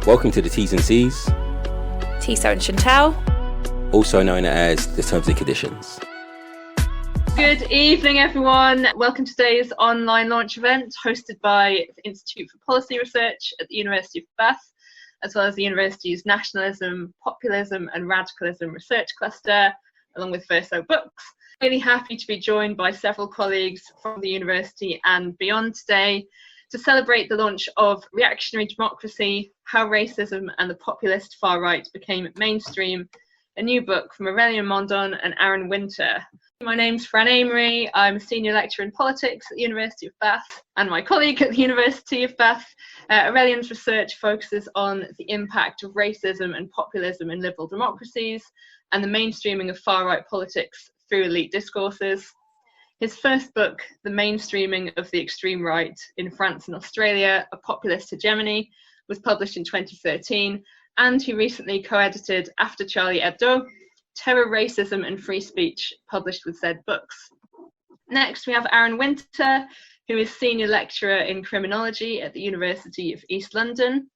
Welcome to the T's and C's. Tisa and Chantal. Also known as the Terms and Conditions. Good evening, everyone. Welcome to today's online launch event hosted by the Institute for Policy Research at the University of Bath, as well as the university's Nationalism, Populism and Radicalism Research Cluster, along with Verso Books. Really happy to be joined by several colleagues from the university and beyond today to celebrate the launch of Reactionary Democracy, How Racism and the Populist Far Right Became Mainstream, a new book from Aurelien Mondon Aaron Winter. My name's Fran Amery. I'm a senior lecturer in politics at the University of Bath and my colleague at the University of Bath. Aurelien's research focuses on the impact of racism and populism in liberal democracies and the mainstreaming of far-right politics through elite discourses. His first book, The Mainstreaming of the Extreme Right in France and Australia, A Populist Hegemony, was published in 2013, and he recently co-edited After Charlie Hebdo, Terror, Racism and Free Speech, published with Zed Books. Next, we have Aaron Winter, who is Senior Lecturer in Criminology at the University of East London.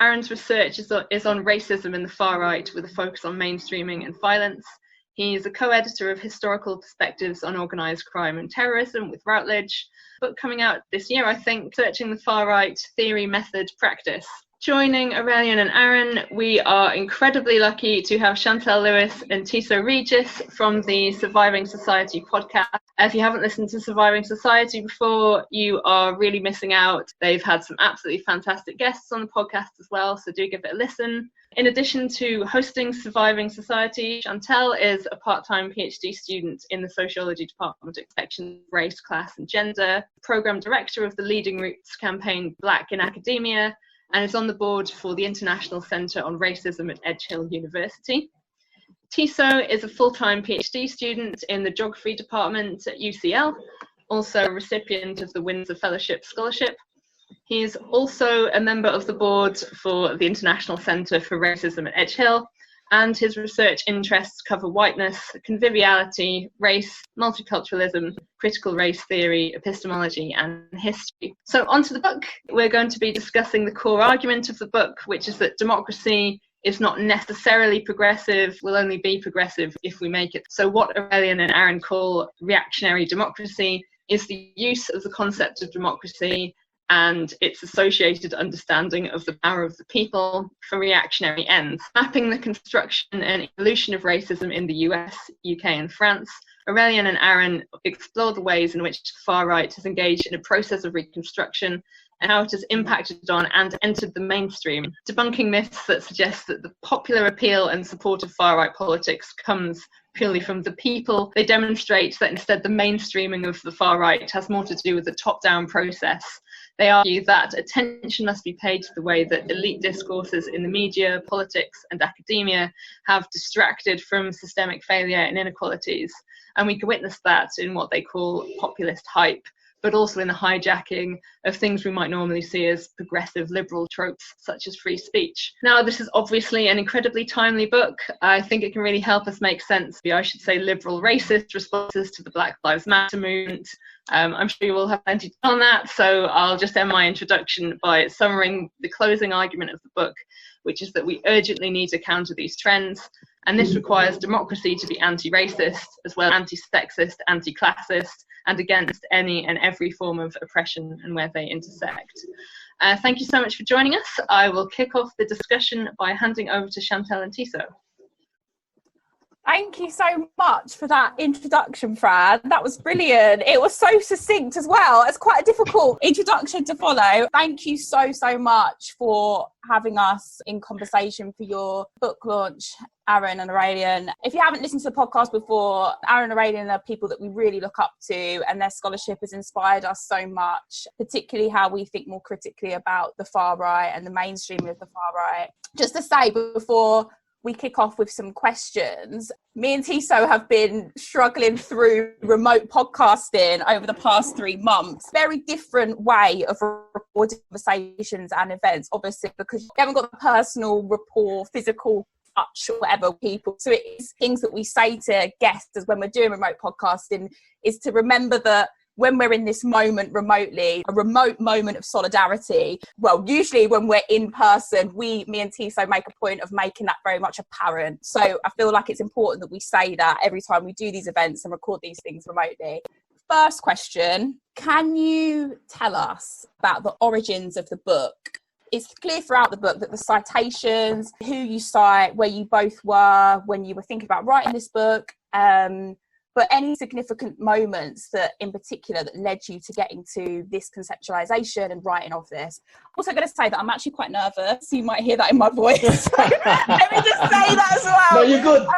Aaron's research is on racism in the far right, with a focus on mainstreaming and violence. He is a co-editor of Historical Perspectives on Organised Crime and Terrorism with Routledge, a book coming out this year, I think, Searching the Far Right, Theory, Method, Practice. Joining Aurelien and Aaron, we are incredibly lucky to have Chantal Lewis and Tisa Regis from the Surviving Society podcast. If you haven't listened to Surviving Society before, you are really missing out. They've had some absolutely fantastic guests on the podcast as well, so do give it a listen. In addition to hosting Surviving Society, Chantal is a part-time PhD student in the Sociology Department of Reflection, Race, Class and Gender, Programme Director of the Leading Roots campaign Black in Academia, and is on the board for the International Centre on Racism at Edge Hill University. Tisa is a full-time PhD student in the Geography Department at UCL, also a recipient of the Windsor Fellowship Scholarship. He is also a member of the board for the International Centre for Racism at Edge Hill, and his research interests cover whiteness, conviviality, race, multiculturalism, critical race theory, epistemology, and history. So onto the book. We're going to be discussing the core argument of the book, which is that democracy is not necessarily progressive, will only be progressive if we make it. So what Aurelien and Aaron call reactionary democracy is the use of the concept of democracy and its associated understanding of the power of the people for reactionary ends. Mapping the construction and evolution of racism in the US, UK and France, Aurelien and Aaron explore the ways in which the far right has engaged in a process of reconstruction and how it has impacted on and entered the mainstream, debunking myths that suggest that the popular appeal and support of far-right politics comes purely from the people. They demonstrate that instead the mainstreaming of the far right has more to do with the top-down process. They argue that attention must be paid to the way that elite discourses in the media, politics and academia have distracted from systemic failure and inequalities. And we can witness that in what they call populist hype, but also in the hijacking of things we might normally see as progressive liberal tropes, such as free speech. Now, this is obviously an incredibly timely book. I think it can really help us make sense, I should say, liberal racist responses to the Black Lives Matter movement. I'm sure you will have plenty on that, so I'll just end my introduction by summarizing the closing argument of the book, which is that we urgently need to counter these trends, and this requires democracy to be anti-racist, as well as anti-sexist, anti-classist, and against any and every form of oppression and where they intersect. Thank you so much for joining us. I will kick off the discussion by handing over to Chantal and Tisa. Thank you so much for that introduction, Fran. That was brilliant. It was so succinct as well. It's quite a difficult introduction to follow. Thank you so much for having us in conversation for your book launch, Aaron and Aurelien. If you haven't listened to the podcast before, Aaron and Aurelien are people that we really look up to, and their scholarship has inspired us so much, particularly how we think more critically about the far right and the mainstream of the far right. Just to say before we kick off with some questions, me and Tisa have been struggling through remote podcasting over the past 3 months. Very different way of recording conversations and events, obviously, because we haven't got the personal rapport, physical touch or whatever people. So it is things that we say to guests as when we're doing remote podcasting is to remember that when we're in this moment remotely, a remote moment of solidarity, well, usually when we're in person, me and Tiso make a point of making that very much apparent. So I feel like it's important that we say that every time we do these events and record these things remotely. First question, can you tell us about the origins of the book? It's clear throughout the book that the citations, who you cite, where you both were when you were thinking about writing this book, but any significant moments that in particular that led you to getting to this conceptualization and writing of this. I'm also going to say that I'm actually quite nervous. You might hear that in my voice. So let me just say that as well. No, you're good.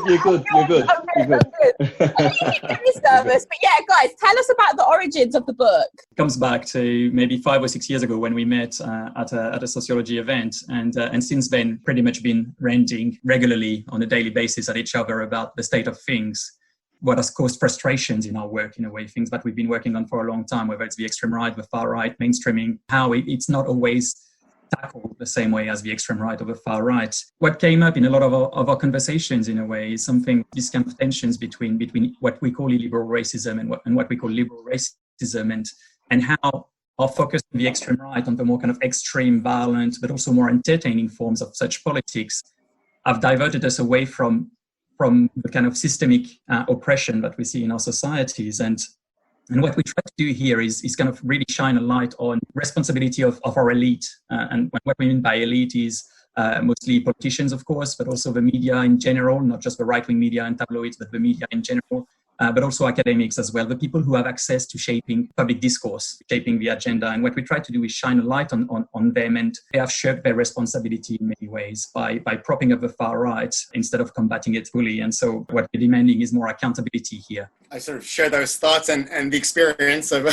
You're good. I'm good. I think I'm nervous. But yeah, guys, tell us about the origins of the book. It comes back to maybe 5 or 6 years ago when we met at a sociology event. And since then, pretty much been ranting regularly on a daily basis at each other about the state of things. What has caused frustrations in our work, in a way, things that we've been working on for a long time, whether it's the extreme right, the far right, mainstreaming, how it's not always tackled the same way as the extreme right or the far right. What came up in a lot of our conversations, in a way, is something, these kind of tensions between what we call illiberal racism and what we call liberal racism, and how our focus on the extreme right, on the more kind of extreme, violent, but also more entertaining forms of such politics, have diverted us away from the kind of systemic oppression that we see in our societies. And what we try to do here is kind of really shine a light on responsibility of our elite. And what we mean by elite is mostly politicians, of course, but also the media in general, not just the right-wing media and tabloids, but the media in general, but also academics as well, the people who have access to shaping public discourse, shaping the agenda. And what we try to do is shine a light on them, and they have shirked their responsibility in many ways by propping up the far right instead of combating it fully. And so what we're demanding is more accountability here. I sort of share those thoughts and the experience of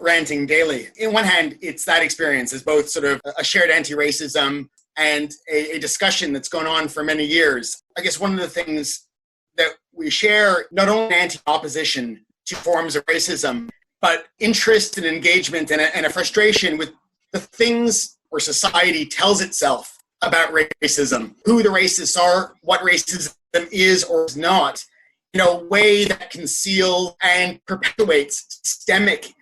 ranting daily. In one hand, it's that experience as both sort of a shared anti-racism and a discussion that's gone on for many years. I guess one of the things that we share, not only anti-opposition to forms of racism, but interest and engagement and a frustration with the things where society tells itself about racism, who the racists are, what racism is or is not, in a way that conceals and perpetuates systemic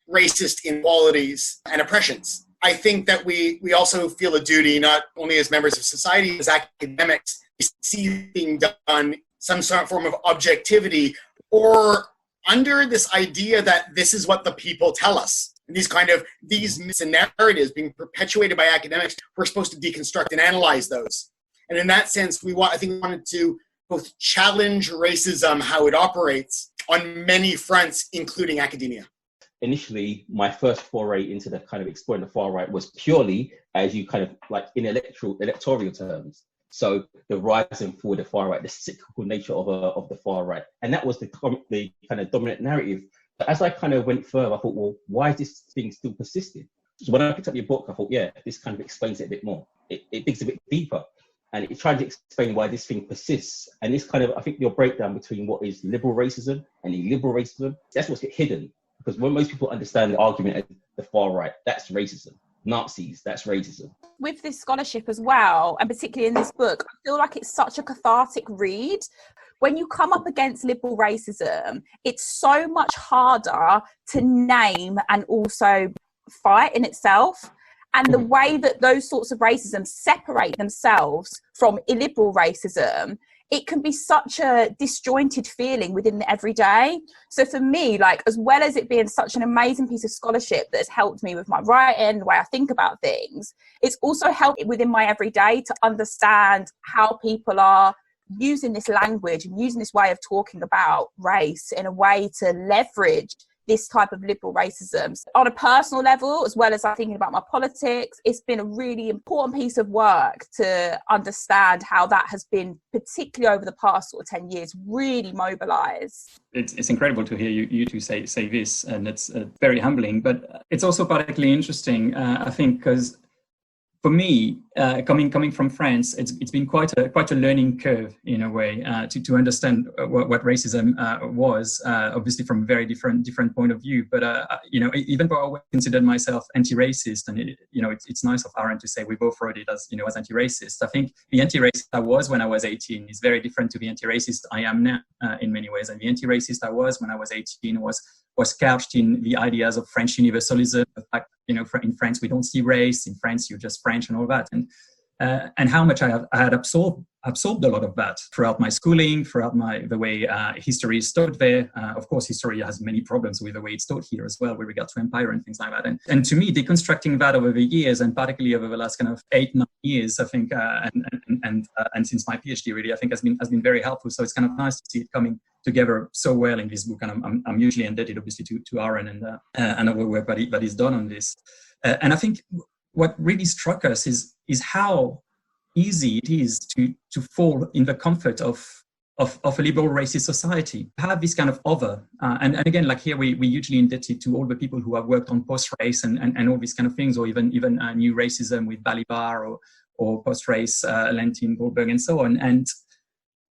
racist inequalities and oppressions. I think that we also feel a duty, not only as members of society, as academics, to see being done some sort of form of objectivity, or under this idea that this is what the people tell us. And these myths and narratives being perpetuated by academics, we're supposed to deconstruct and analyze those. And in that sense, we wanted to both challenge racism, how it operates, on many fronts, including academia. Initially, my first foray into the kind of exploring the far right was purely, as you kind of like in electoral terms. So the rise and fall of the far right, the cyclical nature of the far right. And that was the kind of dominant narrative. But as I kind of went further, I thought, well, why is this thing still persisting? So when I picked up your book, I thought, yeah, this kind of explains it a bit more. It digs a bit deeper. And it tried to explain why this thing persists. And this kind of, I think your breakdown between what is liberal racism and illiberal racism, that's what's hidden. Because when most people understand the argument as the far right, that's racism. Nazis, that's racism. With this scholarship as well, and particularly in this book, I feel like it's such a cathartic read. When you come up against liberal racism, it's so much harder to name and also fight in itself. And the way that those sorts of racism separate themselves from illiberal racism, it can be such a disjointed feeling within the everyday. So for me, like, as well as it being such an amazing piece of scholarship that has helped me with my writing, the way I think about things, it's also helped within my everyday to understand how people are using this language and using this way of talking about race in a way to leverage this type of liberal racism. On a personal level, as well as I'm thinking about my politics, it's been a really important piece of work to understand how that has been, particularly over the past sort of 10 years, really mobilised. It's incredible to hear you two say this, and it's very humbling, but it's also particularly interesting, I think, because for me, coming from France, it's been quite a learning curve in a way to understand what racism was, obviously from a very different point of view. But even though I always considered myself anti-racist, and it's nice of Aaron to say we both wrote it as as anti-racist. I think the anti-racist I was when I was 18 is very different to the anti-racist I am now in many ways. And the anti-racist I was when I was 18 was was couched in the ideas of French universalism, the fact, in France we don't see race, in France you're just French and all that. And how much I had absorbed a lot of that throughout my schooling, throughout the way history is taught there. Of course, history has many problems with the way it's taught here as well, with regard to empire and things like that. And to me, deconstructing that over the years, and particularly over the last kind of 8-9 years, I think, and since my PhD, really, I think has been very helpful. So it's kind of nice to see it coming together so well in this book. And I'm hugely indebted, obviously, to Aaron and all the work that he's done on this. And I think what really struck us is how easy it is to fall in the comfort of a liberal racist society, have this kind of other. And again, like here, we're hugely indebted to all the people who have worked on post-race and all these kind of things, or even new racism with Balibar or post-race Lentin, Goldberg, and so on. And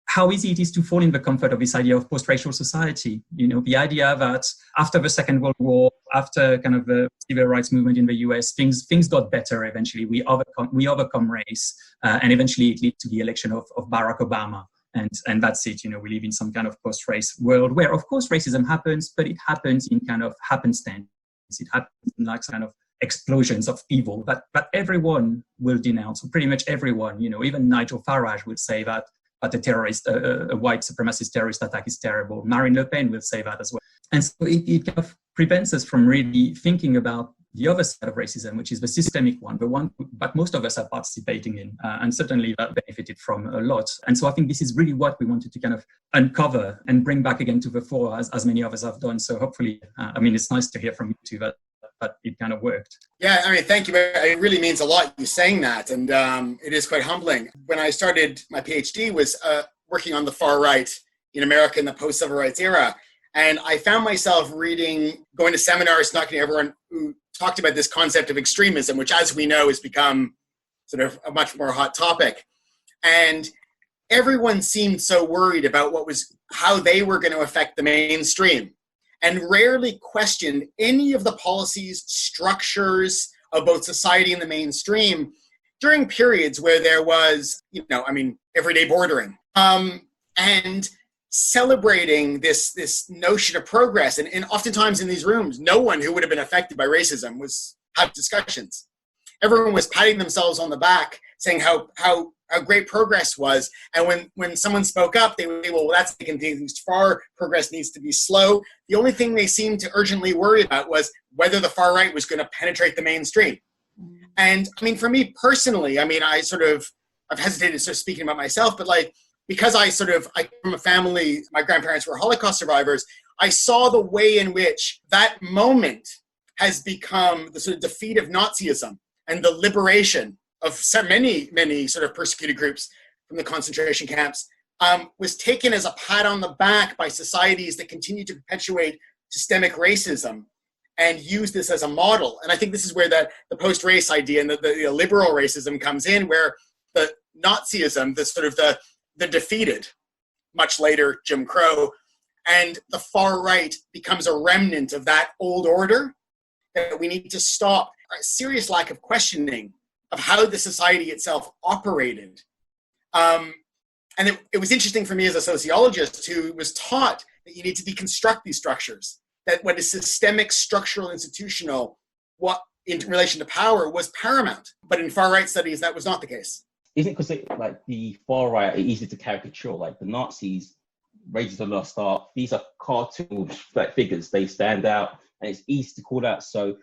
how easy it is to fall in the comfort of this idea of post-racial society. The idea that after the Second World War, after kind of the civil rights movement in the US, things got better eventually. We overcome race, and eventually it led to the election of Barack Obama. And that's it. We live in some kind of post-race world where, of course, racism happens, but it happens in kind of happenstance. It happens in like kind of explosions of evil that everyone will denounce. Pretty much everyone. Even Nigel Farage would say that a terrorist, a white supremacist terrorist attack is terrible. Marine Le Pen will say that as well. And so it kind of prevents us from really thinking about the other side of racism, which is the systemic one, the one that most of us are participating in, and certainly that benefited from a lot. And so I think this is really what we wanted to kind of uncover and bring back again to the fore, as many of us have done. So hopefully, it's nice to hear from you too that it kind of worked. Yeah, thank you. It really means a lot, you saying that. And it is quite humbling. When I started my PhD was working on the far right in America in the post-civil rights era. And I found myself going to seminars, talking to everyone who talked about this concept of extremism, which, as we know, has become sort of a much more hot topic. And everyone seemed so worried about how they were going to affect the mainstream, and rarely questioned any of the policies, structures of both society and the mainstream during periods where there was, everyday bordering. And celebrating this notion of progress. And oftentimes in these rooms, no one who would have been affected by racism was having discussions. Everyone was patting themselves on the back, saying how great progress was. And when someone spoke up, they would say, well, that's taking things far. Progress needs to be slow. The only thing they seemed to urgently worry about was whether the far right was going to penetrate the mainstream. And for me personally, I've hesitated sort of speaking about myself, but because I come from a family, my grandparents were Holocaust survivors, I saw the way in which that moment has become the sort of defeat of Nazism and the liberation of so many sort of persecuted groups from the concentration camps, was taken as a pat on the back by societies that continue to perpetuate systemic racism and use this as a model. And I think this is where the post-race idea and the liberal racism comes in, where the Nazism, the defeated, much later Jim Crow, and the far right becomes a remnant of that old order that we need to stop. A serious lack of questioning of how the society itself operated. And it was interesting for me as a sociologist who was taught that you need to deconstruct these structures, that what is systemic, structural, institutional, what in relation to power was paramount. But in far right studies, that was not the case. Isn't it because the far right are easy to caricature? Like the Nazis, Raiders of the Lost Ark, these are cartoon figures. They stand out, and it's easy to call out. So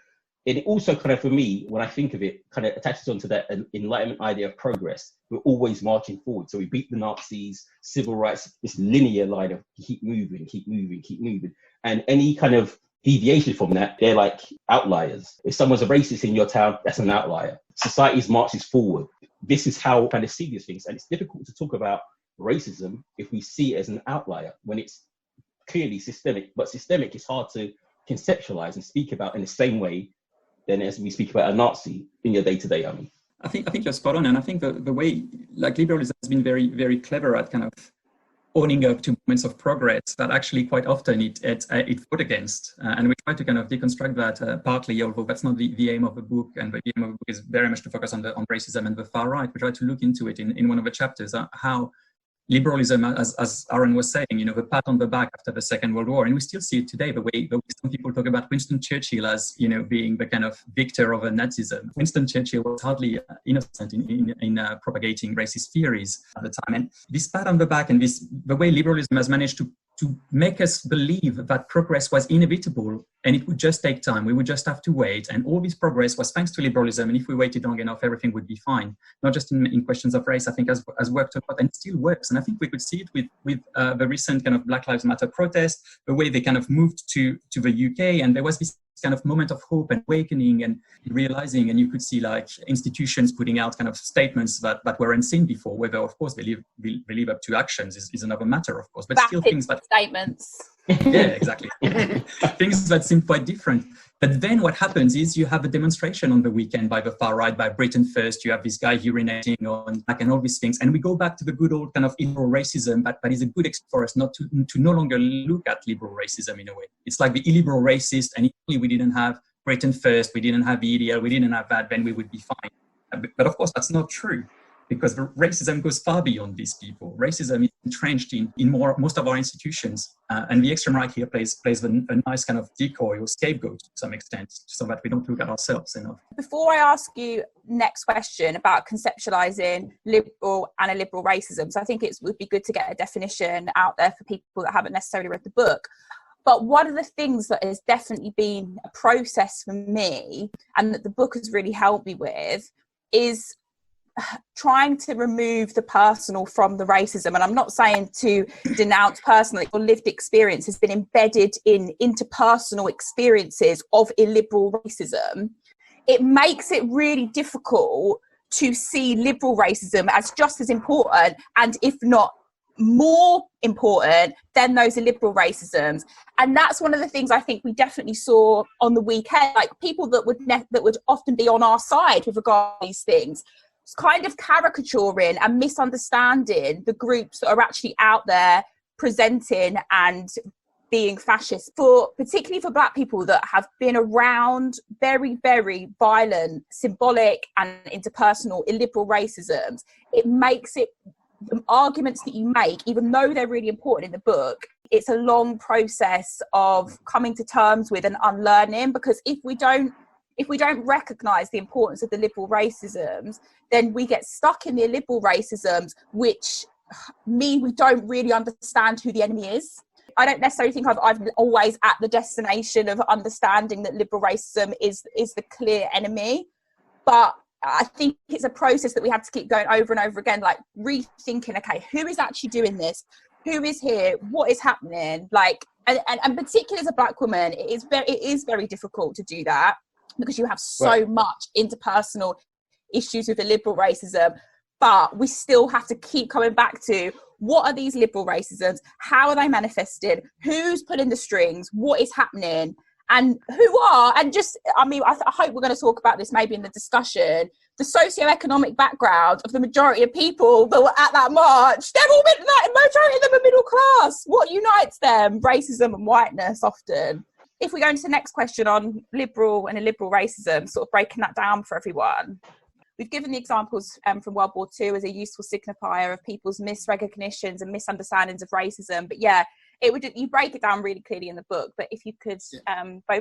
it also kind of, for me, when I think of it, kind of attaches onto that Enlightenment idea of progress. We're always marching forward. So we beat the Nazis, civil rights, this linear line of keep moving, keep moving, keep moving. And any kind of deviation from that, they're like outliers. If someone's a racist in your town, that's an outlier. Society marches forward. This is how we kind of see these things. And it's difficult to talk about racism if we see it as an outlier when it's clearly systemic. But systemic is hard to conceptualize and speak about in the same way than as we speak about a Nazi in your day-to-day. I think you're spot on. And I think the way liberalism has been very, very clever at kind of owning up to moments of progress that actually quite often it fought against. And we try to kind of deconstruct that partly, although that's not the aim of the book. And the aim of the book is very much to focus on racism and the far right. We try to look into it in one of the chapters, how liberalism, as Aaron was saying, the pat on the back after the Second World War. And we still see it today, the way some people talk about Winston Churchill as, being the kind of victor over Nazism. Winston Churchill was hardly innocent in propagating racist theories at the time. And this pat on the back and the way liberalism has managed to make us believe that progress was inevitable and it would just take time. We would just have to wait. And all this progress was thanks to liberalism. And if we waited long enough, everything would be fine. Not just in questions of race, I think has worked a lot and still works. And I think we could see it with the recent kind of Black Lives Matter protest, the way they kind of moved to the UK. And there was this kind of moment of hope and awakening and realizing, and you could see like institutions putting out kind of statements that were unseen before, whether of course they live up to actions is another matter, of course, but still things that statements. Yeah, exactly. Things that seem quite different. But then what happens is you have a demonstration on the weekend by the far right, by Britain First. You have this guy urinating on black and all these things. And we go back to the good old kind of liberal racism, but is a good excuse for us not to no longer look at liberal racism in a way. It's like the illiberal racist, and if we didn't have Britain First, we didn't have the EDL, we didn't have that, then we would be fine. But of course, that's not true, because racism goes far beyond these people. Racism is entrenched in most of our institutions. And the extreme right here plays a nice kind of decoy or scapegoat to some extent, so that we don't look at ourselves enough. Before I ask you next question about conceptualizing liberal and illiberal racism, so I think it would be good to get a definition out there for people that haven't necessarily read the book. But one of the things that has definitely been a process for me, and that the book has really helped me with, is trying to remove the personal from the racism. And I'm not saying to denounce personally. Your lived experience has been embedded in interpersonal experiences of illiberal racism. It makes it really difficult to see liberal racism as just as important, and if not more important than those illiberal racisms. And that's one of the things I think we definitely saw on the weekend, like people that would often be on our side with regard to these things, kind of caricaturing and misunderstanding the groups that are actually out there presenting and being fascist, particularly for Black people that have been around very, very violent, symbolic and interpersonal illiberal racisms. It makes it, the arguments that you make, even though they're really important in the book, it's a long process of coming to terms with and unlearning, because if we don't recognise the importance of the liberal racisms, then we get stuck in the illiberal racisms, which mean we don't really understand who the enemy is. I don't necessarily think I've always at the destination of understanding that liberal racism is the clear enemy, but I think it's a process that we have to keep going over and over again, like rethinking, okay, who is actually doing this? Who is here? What is happening? Like, and particularly as a Black woman, it is very difficult to do that, because you have so much interpersonal issues with the liberal racism, but we still have to keep coming back to what are these liberal racisms? How are they manifested? Who's pulling the strings? What is happening? And who are, and just, I mean, I hope we're going to talk about this maybe in the discussion, the socioeconomic background of the majority of people that were at that march. They're all, majority of them are middle class. What unites them? Racism and whiteness often. If we go into the next question on liberal and illiberal racism, sort of breaking that down for everyone. We've given the examples from World War II as a useful signifier of people's misrecognitions and misunderstandings of racism. But yeah, you break it down really clearly in the book. But if you could,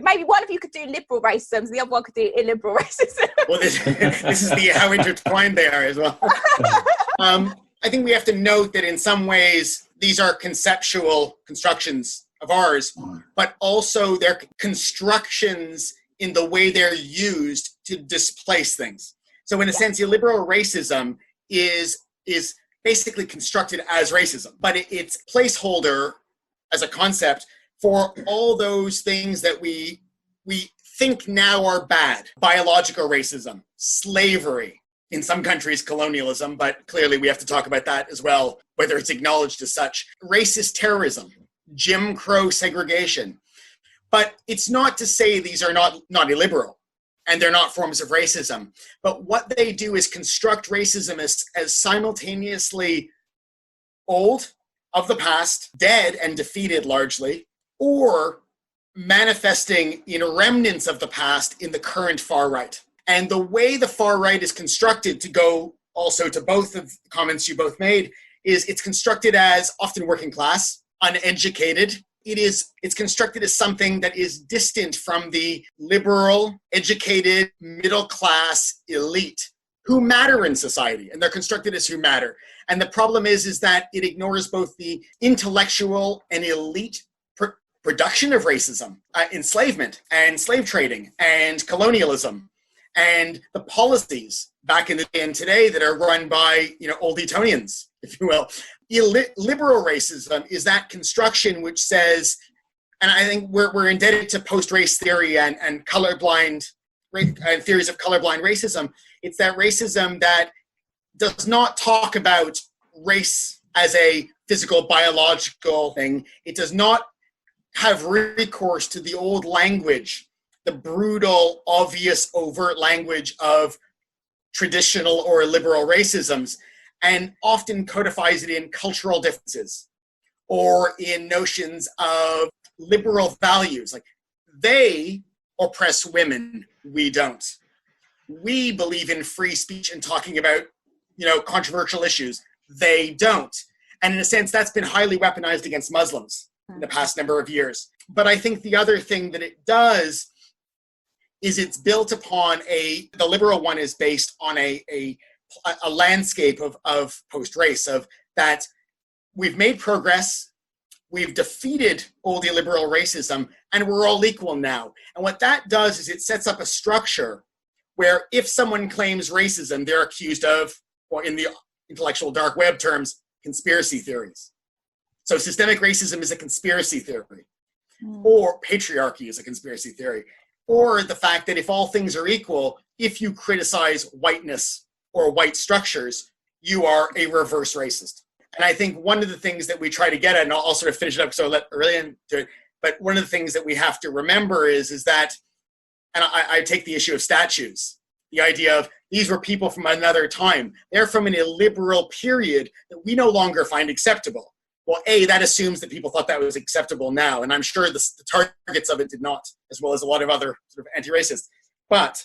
maybe one of you could do liberal racism, the other one could do illiberal racism. Well, this is how intertwined they are as well. I think we have to note that in some ways, these are conceptual constructions of ours, but also they're constructions in the way they're used to displace things. So in a sense, illiberal racism is basically constructed as racism, but it's placeholder as a concept for all those things that we think now are bad. Biological racism, slavery, in some countries colonialism, but clearly we have to talk about that as well, whether it's acknowledged as such. Racist terrorism, Jim Crow segregation. But it's not to say these are not illiberal and they're not forms of racism. But what they do is construct racism as simultaneously old, of the past, dead and defeated largely, or manifesting in remnants of the past in the current far right. And the way the far right is constructed, to go also to both of the comments you both made, is it's constructed as often working class, uneducated. It's constructed as something that is distant from the liberal, educated, middle class elite who matter in society, and they're constructed as who matter. And the problem is that it ignores both the intellectual and elite production of racism, enslavement and slave trading and colonialism, and the policies back in the day and today that are run by, old Etonians, if you will. Liberal racism is that construction which says, and I think we're indebted to post-race theory and colorblind theories of colorblind racism. It's that racism that does not talk about race as a physical, biological thing. It does not have recourse to the old language, the brutal, obvious, overt language of traditional or liberal racisms, and often codifies it in cultural differences or in notions of liberal values. Like, they oppress women, we don't. We believe in free speech and talking about, controversial issues. They don't. And in a sense, that's been highly weaponized against Muslims in the past number of years. But I think the other thing that it does is it's built upon the liberal one is based on a landscape of post-race, of that we've made progress, we've defeated old illiberal racism, and we're all equal now. And what that does is it sets up a structure where if someone claims racism, they're accused of, or in the intellectual dark web terms, conspiracy theories. So systemic racism is a conspiracy theory, or patriarchy is a conspiracy theory, or the fact that if all things are equal, if you criticize whiteness or white structures, you are a reverse racist. And I think one of the things that we try to get at, and I'll sort of finish it up, so I'll let Aurelien do it, but one of the things that we have to remember is that, and I take the issue of statues, the idea of these were people from another time. They're from an illiberal period that we no longer find acceptable. Well, that assumes that people thought that was acceptable now, and I'm sure the targets of it did not, as well as a lot of other sort of anti-racists. But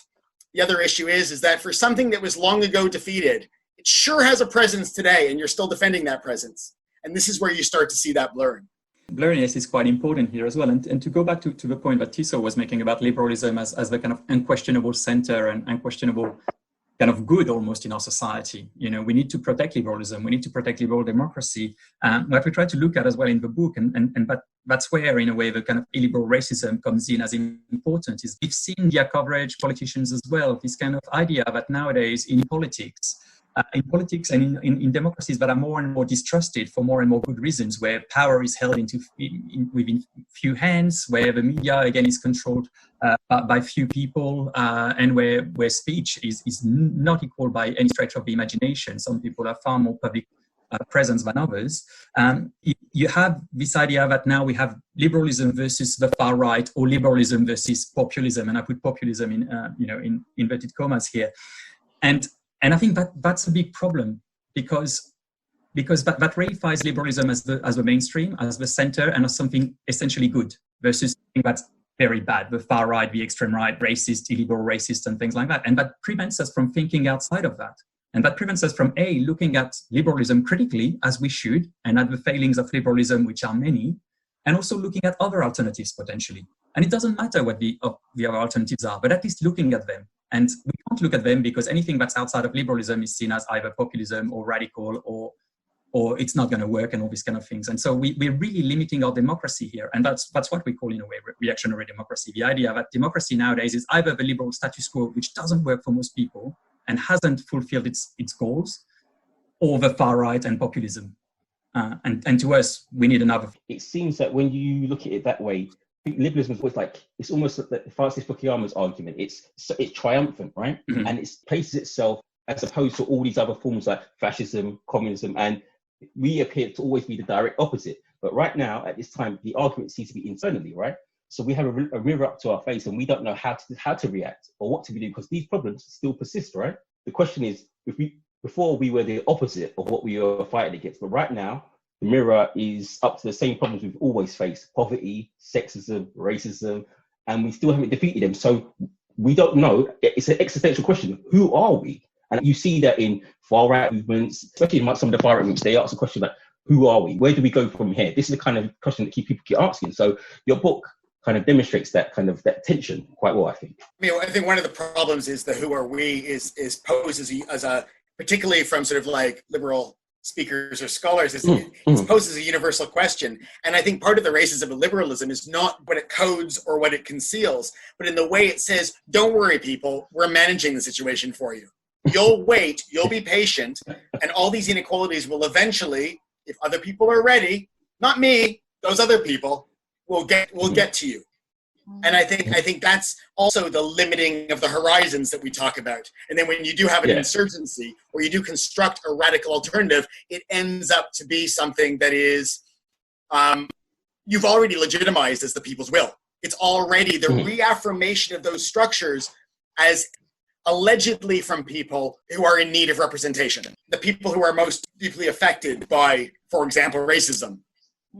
the other issue is that for something that was long ago defeated, it sure has a presence today, and you're still defending that presence. And this is where you start to see that blurring. Blurriness is quite important here as well. And to go back to the point that Tissot was making about liberalism as the kind of unquestionable center and unquestionable kind of good almost in our society. We need to protect liberalism. We need to protect liberal democracy. What we try to look at as well in the book, and that's where, in a way, the kind of illiberal racism comes in as important, is we've seen media coverage, politicians as well, this kind of idea that nowadays in politics and in democracies that are more and more distrusted for more and more good reasons, where power is held within few hands, where the media again is controlled by few people, and where speech is not equal by any stretch of the imagination. Some people have far more public presence than others. You have this idea that now we have liberalism versus the far right, or liberalism versus populism, and I put populism in inverted commas here, and I think that's a big problem because that reifies liberalism as the mainstream, as the center, and as something essentially good, versus something that's very bad, the far right, the extreme right, racist, illiberal racist, and things like that. And that prevents us from thinking outside of that. And that prevents us from looking at liberalism critically, as we should, and at the failings of liberalism, which are many, and also looking at other alternatives potentially. And it doesn't matter what the other alternatives are, but at least looking at them. And we can't look at them because anything that's outside of liberalism is seen as either populism or radical or it's not going to work and all these kind of things. And so we're really limiting our democracy here. And that's what we call, in a way, reactionary democracy. The idea that democracy nowadays is either the liberal status quo, which doesn't work for most people and hasn't fulfilled its goals, or the far right and populism. And to us, we need another. It seems that when you look at it that way, liberalism is like, it's almost like Francis Fukuyama's argument. It's triumphant, right? Mm-hmm. And it places itself as opposed to all these other forms like fascism, communism, and we appear to always be the direct opposite. But right now, at this time, the argument seems to be internally, right? So we have a mirror up to our face, and we don't know how to react or what to do, because these problems still persist, right? The question is, before we were the opposite of what we were fighting against, but right now, the mirror is up to the same problems we've always faced: poverty, sexism, racism, and we still haven't defeated them. So we don't know. It's an existential question. Who are we? And you see that in far-right movements, especially in some of the far-right movements, they ask the question like, who are we? Where do we go from here? This is the kind of question that people keep asking. So your book kind of demonstrates that that tension quite well, I think. I think one of the problems is the who are we is posed as a particularly from sort of like liberal speakers or scholars, it's posed as a universal question. And I think part of the racism of liberalism is not what it codes or what it conceals, but in the way it says, don't worry, people, we're managing the situation for you. You'll wait, you'll be patient, and all these inequalities will eventually, if other people are ready, not me, those other people, will get to you. And I think that's also the limiting of the horizons that we talk about. And then when you do have an insurgency, or you do construct a radical alternative, it ends up to be something that is, you've already legitimized as the people's will. It's already the reaffirmation of those structures as allegedly from people who are in need of representation. The people who are most deeply affected by, for example, racism,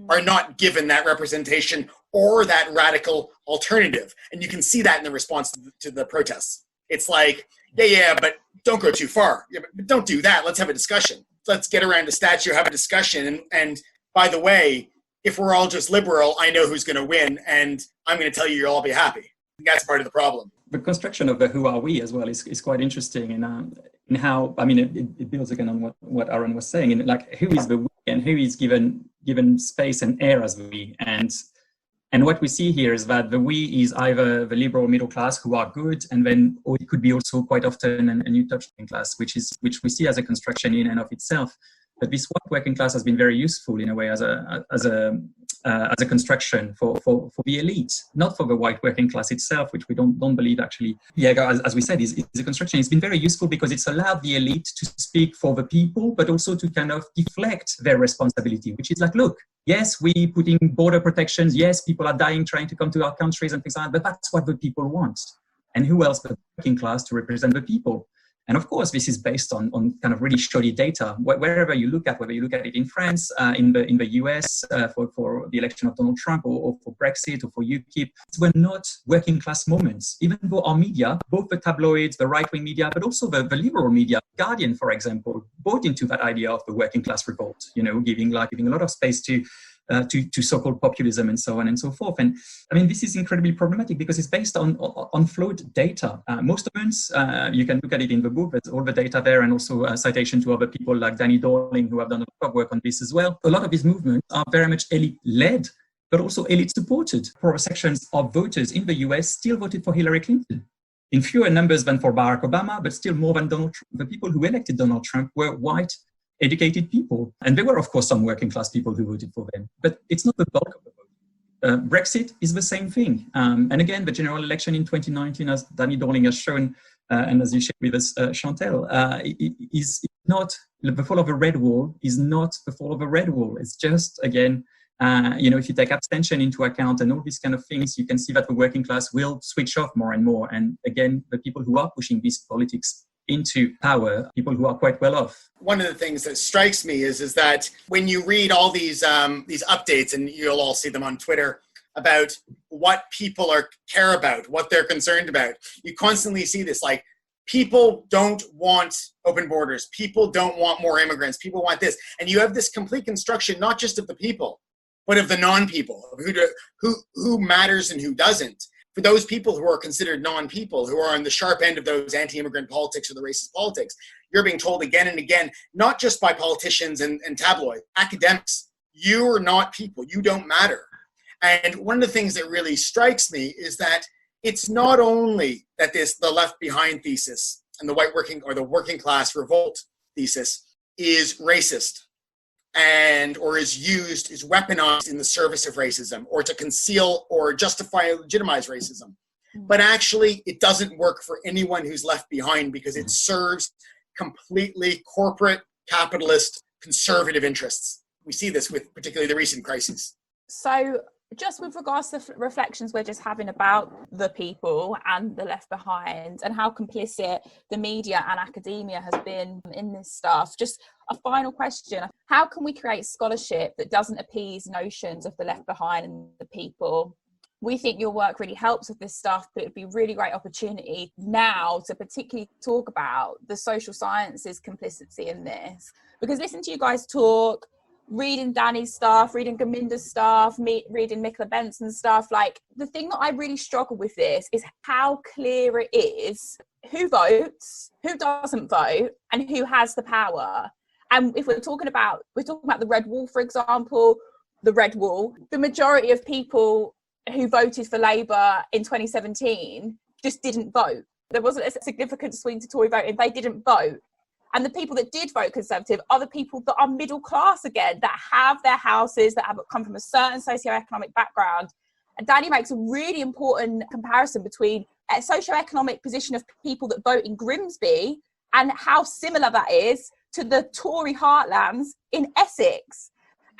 are not given that representation or that radical alternative. And you can see that in the response to the protests. It's like, yeah, but don't go too far. Yeah, but don't do that. Let's have a discussion. Let's get around a statue, have a discussion. And by the way, if we're all just liberal, I know who's going to win, and I'm going to tell you you'll all be happy. That's part of the problem. The construction of the who are we as well is quite interesting in how, I mean, it builds again on what Aaron was saying, and like who is the we and who is given space and air as the we. And what we see here is that the we is either the liberal middle class who are good, and then, or it could be also quite often a new working class, which we see as a construction in and of itself. But this white working class has been very useful in a way as a construction for the elite, not for the white working class itself, which we don't believe actually. Yeah, as we said, is a construction. It's been very useful because it's allowed the elite to speak for the people, but also to kind of deflect their responsibility, which is like, look, yes, we put in border protections. Yes, people are dying trying to come to our countries and things like that, but that's what the people want. And who else but the working class to represent the people? And of course, this is based on kind of really shoddy data. Wherever you look at, whether you look at it in France, in the US, for the election of Donald Trump, or for Brexit, or for UKIP, these were not working class moments. Even though our media, both the tabloids, the right-wing media, but also the liberal media, Guardian, for example, bought into that idea of the working class revolt, giving a lot of space to so-called populism and so on and so forth. And I mean, this is incredibly problematic because it's based on flawed data. Most moments, you can look at it in the book, there's all the data there, and also a citation to other people like Danny Dorling, who have done a lot of work on this as well. A lot of these movements are very much elite-led, but also elite-supported. For sections of voters in the US still voted for Hillary Clinton. In fewer numbers than for Barack Obama, but still more than Donald Trump. The people who elected Donald Trump were white, educated people. And there were, of course, some working class people who voted for them, but it's not the bulk of the vote. Brexit is the same thing. And again, the general election in 2019, as Danny Dorling has shown, and as you shared with us, Chantal, is not, the fall of a red wall is not the fall of a red wall. It's just, again, if you take abstention into account and all these kind of things, you can see that the working class will switch off more and more. And again, the people who are pushing these politics into power, people who are quite well off. One of the things that strikes me is that when you read all these updates, and you'll all see them on Twitter, about what people care about, what they're concerned about, you constantly see this, like, people don't want open borders, people don't want more immigrants, people want this. And you have this complete construction, not just of the people, but of the non-people, who matters and who doesn't. For those people who are considered non-people, who are on the sharp end of those anti-immigrant politics or the racist politics, you're being told again and again, not just by politicians and tabloids, academics, you are not people, you don't matter. And one of the things that really strikes me is that it's not only that the left behind thesis and the working class revolt thesis is racist, or is weaponized in the service of racism, or to conceal or justify or legitimize racism. But actually, it doesn't work for anyone who's left behind, because it serves completely corporate, capitalist, conservative interests. We see this with particularly the recent crises. So just with regards to reflections we're just having about the people and the left behind, and how complicit the media and academia has been in this stuff, just a final question. How can we create scholarship that doesn't appease notions of the left behind and the people? we think your work really helps with this stuff, but it'd be a really great opportunity now to particularly talk about the social sciences complicity in this. Because listen to you guys talk, reading Danny's stuff, reading Gaminder's stuff, reading Nicola Benson's stuff, like the thing that I really struggle with this is how clear it is who votes, who doesn't vote, and who has the power. And if we're talking about the Red Wall, for example, the Red Wall, the majority of people who voted for Labour in 2017 just didn't vote. There wasn't a significant swing to Tory voting. They didn't vote. And the people that did vote Conservative are the people that are middle class again, that have their houses, that have come from a certain socioeconomic background. And Danny makes a really important comparison between a socioeconomic position of people that vote in Grimsby and how similar that is to the Tory heartlands in Essex.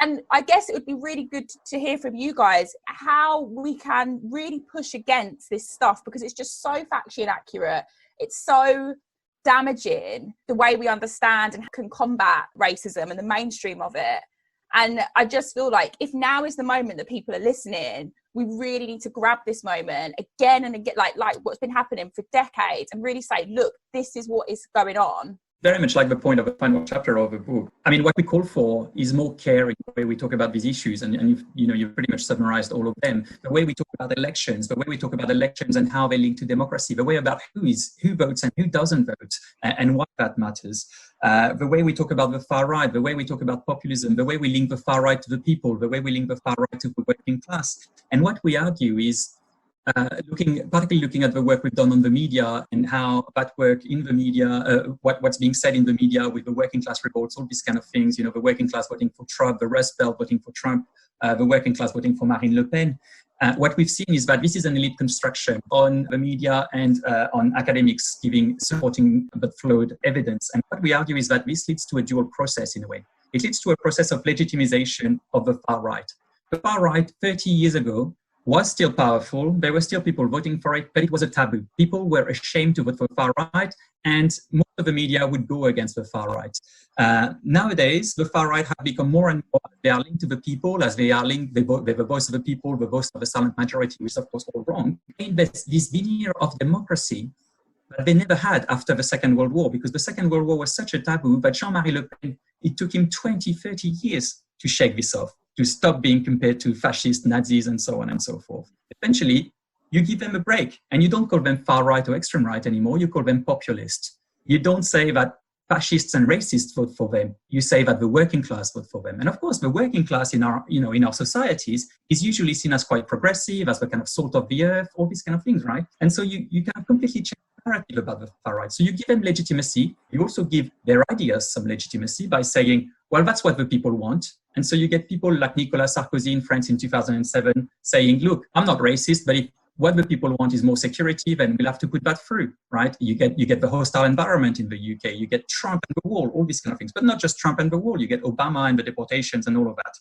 And I guess it would be really good to hear from you guys how we can really push against this stuff, because it's just so factually inaccurate. It's so damaging the way we understand and can combat racism and the mainstream of it. And I just feel like if now is the moment that people are listening, we really need to grab this moment again and again, like what's been happening for decades, and really say, look, this is what is going on. Very much like the point of the final chapter of the book. I mean, what we call for is more caring the way we talk about these issues, and you've pretty much summarized all of them. The way we talk about elections, and how they link to democracy, the way about who votes and who doesn't vote, and why that matters. The way we talk about the far right, the way we talk about populism, the way we link the far right to the people, the way we link the far right to the working class. And what we argue is, particularly looking at the work we've done on the media and how that work in the media, what's being said in the media with the working class reports, all these kind of things, the working class voting for Trump, the Rust Belt voting for Trump, the working class voting for Marine Le Pen. What we've seen is that this is an elite construction on the media and on academics supporting the flawed evidence. And what we argue is that this leads to a dual process in a way. It leads to a process of legitimization of the far right. The far right 30 years ago was still powerful. There were still people voting for it, but it was a taboo. People were ashamed to vote for the far right, and most of the media would go against the far right. Nowadays, the far right have become more and more, they are linked to the people as they are linked, they're the voice of the people, the voice of the silent majority, which is of course all wrong. This veneer of democracy that they never had after the Second World War, because the Second World War was such a taboo that Jean-Marie Le Pen, it took him 20, 30 years to shake this off, to stop being compared to fascists, Nazis, and so on and so forth. Eventually, you give them a break, and you don't call them far right or extreme right anymore. You call them populist. You don't say that fascists and racists vote for them. You say that the working class vote for them. And of course, the working class in our societies is usually seen as quite progressive, as the kind of salt of the earth, all these kind of things, right? And so you kind of completely change the narrative about the far right. So you give them legitimacy. You also give their ideas some legitimacy by saying, well, that's what the people want. And so you get people like Nicolas Sarkozy in France in 2007 saying, look, I'm not racist, but if what the people want is more security, then we'll have to put that through, right? You get the hostile environment in the UK, you get Trump and the wall, all these kind of things, but not just Trump and the wall, you get Obama and the deportations and all of that.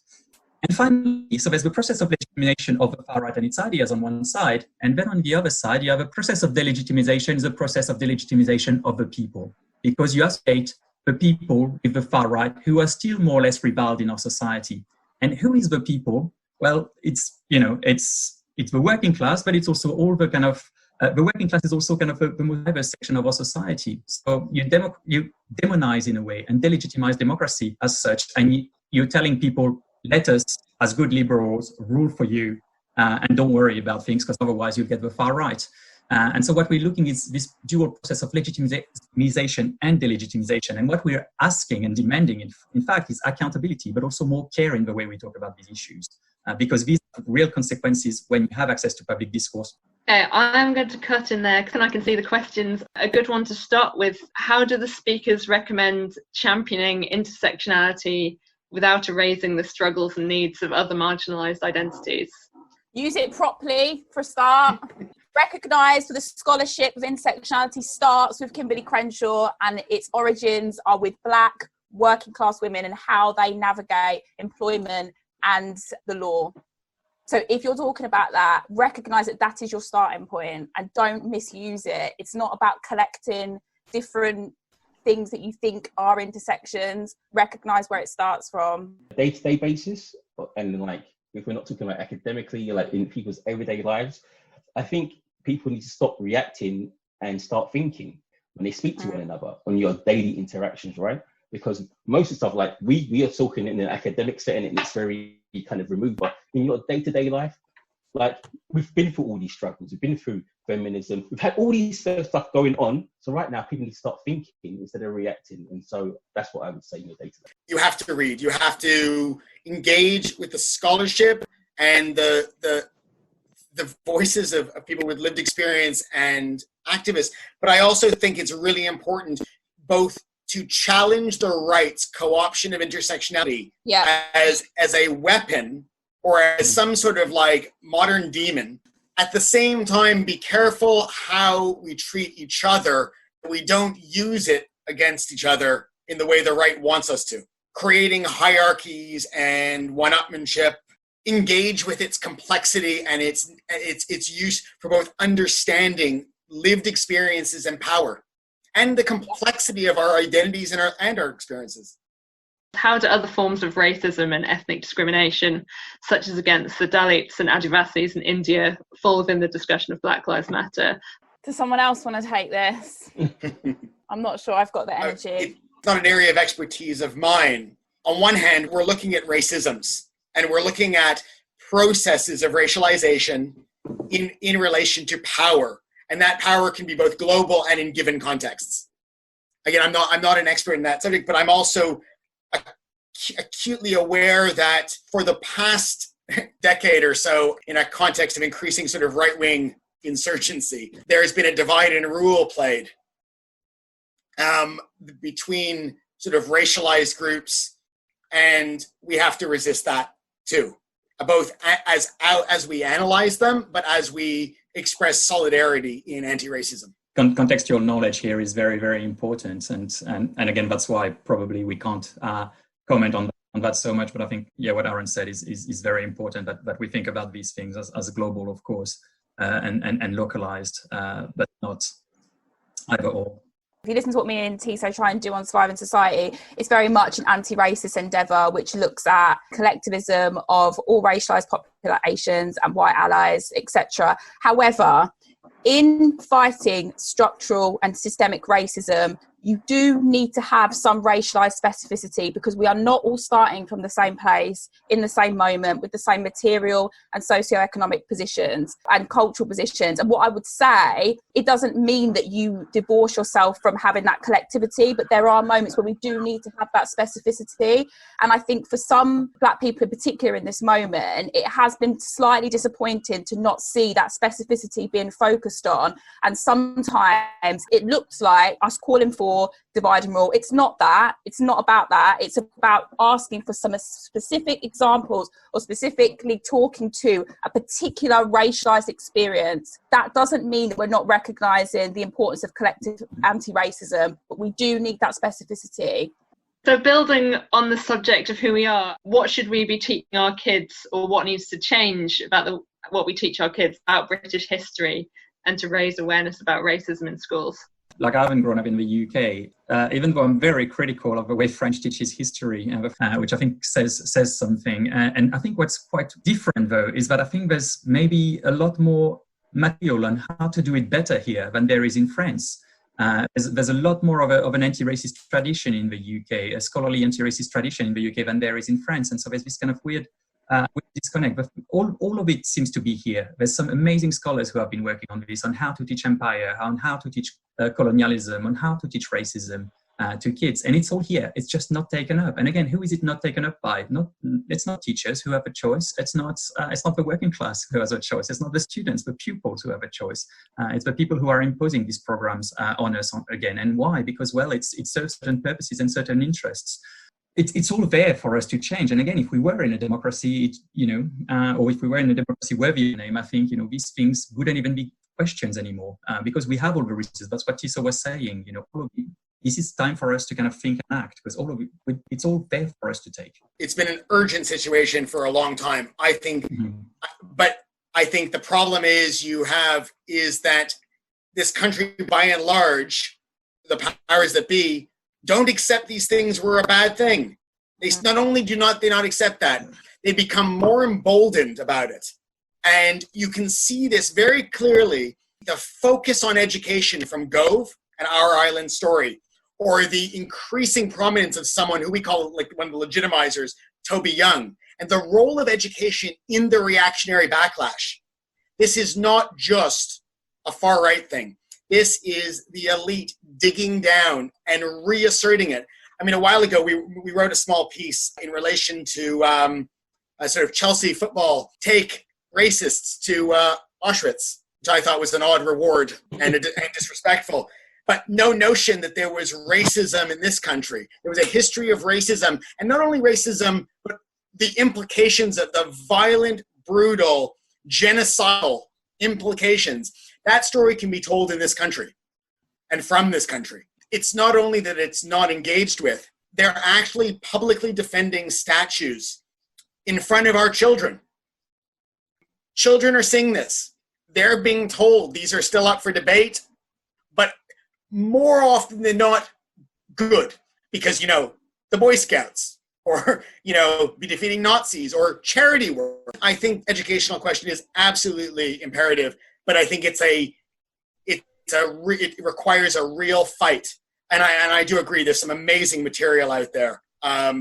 And finally, so there's the process of legitimization of the far right and its ideas on one side, and then on the other side, you have a process of delegitimization, the process of delegitimization of the people, because you associate the people with the far right who are still more or less rebelled in our society. And who is the people? Well, it's the working class, but it's also all the kind of, the working class is also kind of the most diverse section of our society. So you demonize in a way and delegitimize democracy as such. And you're telling people, let us, as good liberals, rule for you and don't worry about things, because otherwise you'll get the far right. And so what we're looking is this dual process of legitimization and delegitimization. And what we're asking and demanding, in fact, is accountability, but also more care in the way we talk about these issues. Because these have real consequences when you have access to public discourse. Okay, I'm going to cut in there because I can see the questions. A good one to start with, how do the speakers recommend championing intersectionality without erasing the struggles and needs of other marginalised identities? Use it properly for a start. Recognise for the scholarship of intersectionality starts with Kimberly Crenshaw, and its origins are with Black working class women and how they navigate employment and the law. So if you're talking about that, recognise that that is your starting point and don't misuse it. It's not about collecting different things that you think are intersections. Recognise where it starts from. Day-to-day basis, and like if we're not talking about academically, like in people's everyday lives, I think people need to stop reacting and start thinking when they speak to one another on your daily interactions, right? Because most of the stuff, like we are talking in an academic setting and it's very kind of removed, but in your day-to-day life, like we've been through all these struggles, we've been through feminism, we've had all these stuff going on. So right now people need to start thinking instead of reacting. And so that's what I would say in your day-to-day. You have to read, you have to engage with the scholarship and the voices of people with lived experience and activists. But I also think it's really important both to challenge the right's co-option of intersectionality as a weapon or as some sort of like modern demon. At the same time, be careful how we treat each other. We don't use it against each other in the way the right wants us to. Creating hierarchies and one-upmanship, engage with its complexity and its use for both understanding lived experiences and power, and the complexity of our identities and our experiences. How do other forms of racism and ethnic discrimination, such as against the Dalits and Adivasis in India, fall within the discussion of Black Lives Matter? Does someone else want to take this? I'm not sure I've got the energy. It's not an area of expertise of mine. On one hand, we're looking at racisms, and we're looking at processes of racialization in relation to power. And that power can be both global and in given contexts. Again, I'm not an expert in that subject, but I'm also acutely aware that for the past decade or so, in a context of increasing sort of right-wing insurgency, there has been a divide and rule played between sort of racialized groups, and we have to resist that too, both as we analyze them, but as we express solidarity in anti-racism. Contextual knowledge here is very, very important. And again, that's why probably we can't comment on that so much. But I think, what Aaron said is very important, that we think about these things as global, of course, and localized, but not either or. If you listen to what me and Tiso try and do on Surviving Society, it's very much an anti-racist endeavour which looks at collectivism of all racialised populations and white allies, etc. However, in fighting structural and systemic racism, you do need to have some racialised specificity, because we are not all starting from the same place in the same moment with the same material and socioeconomic positions and cultural positions. And what I would say, it doesn't mean that you divorce yourself from having that collectivity, but there are moments where we do need to have that specificity. And I think for some Black people in particular in this moment, it has been slightly disappointing to not see that specificity being focused on. And sometimes it looks like us calling for divide and rule. It's not that. It's not about that. It's about asking for some specific examples or specifically talking to a particular racialized experience. That doesn't mean that we're not recognizing the importance of collective anti-racism, but we do need that specificity. So building on the subject of who we are, what should we be teaching our kids, or what needs to change about what we teach our kids about British history and to raise awareness about racism in schools? Like, I haven't grown up in the UK, even though I'm very critical of the way French teaches history, which I think says something. And I think what's quite different, though, is that I think there's maybe a lot more material on how to do it better here than there is in France. There's a lot more of an anti-racist tradition in the UK, a scholarly anti-racist tradition in the UK than there is in France. And so there's this kind of weird disconnect, but all of it seems to be here. There's some amazing scholars who have been working on this, on how to teach empire, on how to teach colonialism, on how to teach racism to kids, and it's all here. It's just not taken up. And again, who is it not taken up by? It's not teachers who have a choice. It's not the working class who has a choice. It's not the students, the pupils who have a choice. It's the people who are imposing these programs on us again. And why? Because, well, it serves certain purposes and certain interests. It's all there for us to change. And again, if we were in a democracy, or if we were in a democracy worthy of the name, I think, these things wouldn't even be questions anymore, because we have all the resources. That's what Tiso was saying. This is time for us to kind of think and act, because all of it, it's all there for us to take. It's been an urgent situation for a long time, I think. But I think the problem is that this country, by and large, the powers that be, don't accept these things were a bad thing. They not only do not accept that, they become more emboldened about it. And you can see this very clearly, the focus on education from Gove and Our Island Story, or the increasing prominence of someone who we call like one of the legitimizers, Toby Young, and the role of education in the reactionary backlash. This is not just a far-right thing. This is the elite digging down and reasserting it. I mean, a while ago, we wrote a small piece in relation to a sort of Chelsea football take racists to Auschwitz, which I thought was an odd reward and disrespectful. But no notion that there was racism in this country. There was a history of racism, and not only racism, but the implications of the violent, brutal, genocidal implications. That story can be told in this country and from this country. It's not only that it's not engaged with, they're actually publicly defending statues in front of our children. Children are seeing this. They're being told these are still up for debate, but more often than not, good. Because, the Boy Scouts, or, be defeating Nazis, or charity work. I think educational question is absolutely imperative, but I think it requires a real fight. And I do agree, there's some amazing material out there. I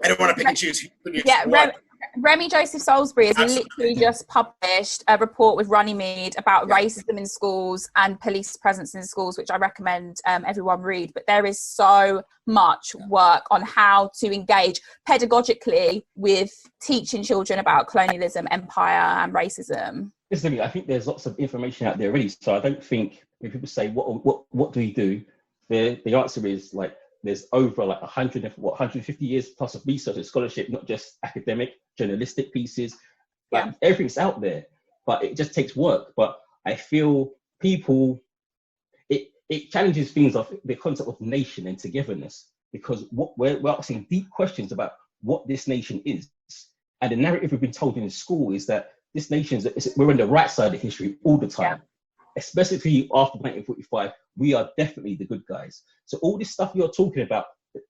don't want to pick and choose. Remy Joseph Salisbury has Absolutely. literally just published a report with Runnymede about racism in schools and police presence in schools, which I recommend everyone read. But there is so much work on how to engage pedagogically with teaching children about colonialism, empire, and racism. Listen, I think there's lots of information out there already. So I don't think when people say, what do we do? The answer is like, there's over like 150 years plus of research and scholarship, not just academic, journalistic pieces. Like everything's out there, but it just takes work. But I feel people, it challenges things of the concept of nation and togetherness, because what we're asking deep questions about what this nation is. And the narrative we've been told in school is that this nation we're on the right side of history all the time. Especially after 1945, we are definitely the good guys. So all this stuff you're talking about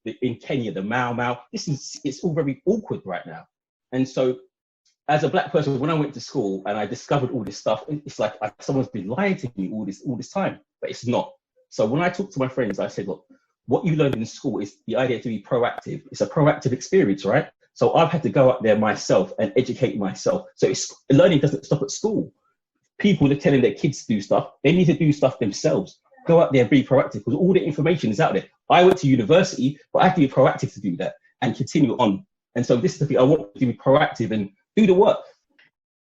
in Kenya, the Mau Mau, it's all very awkward right now. And so as a black person, when I went to school and I discovered all this stuff, it's like someone's been lying to me all this time, but it's not. So when I talk to my friends, I said, look, what you learned in school is the idea to be proactive. It's a proactive experience, right? So I've had to go out there myself and educate myself. So learning doesn't stop at school. People are telling their kids to do stuff. They need to do stuff themselves. Go out there and be proactive, because all the information is out there. I went to university, but I have to be proactive to do that and continue on. And so this is the thing, I want to be proactive and do the work.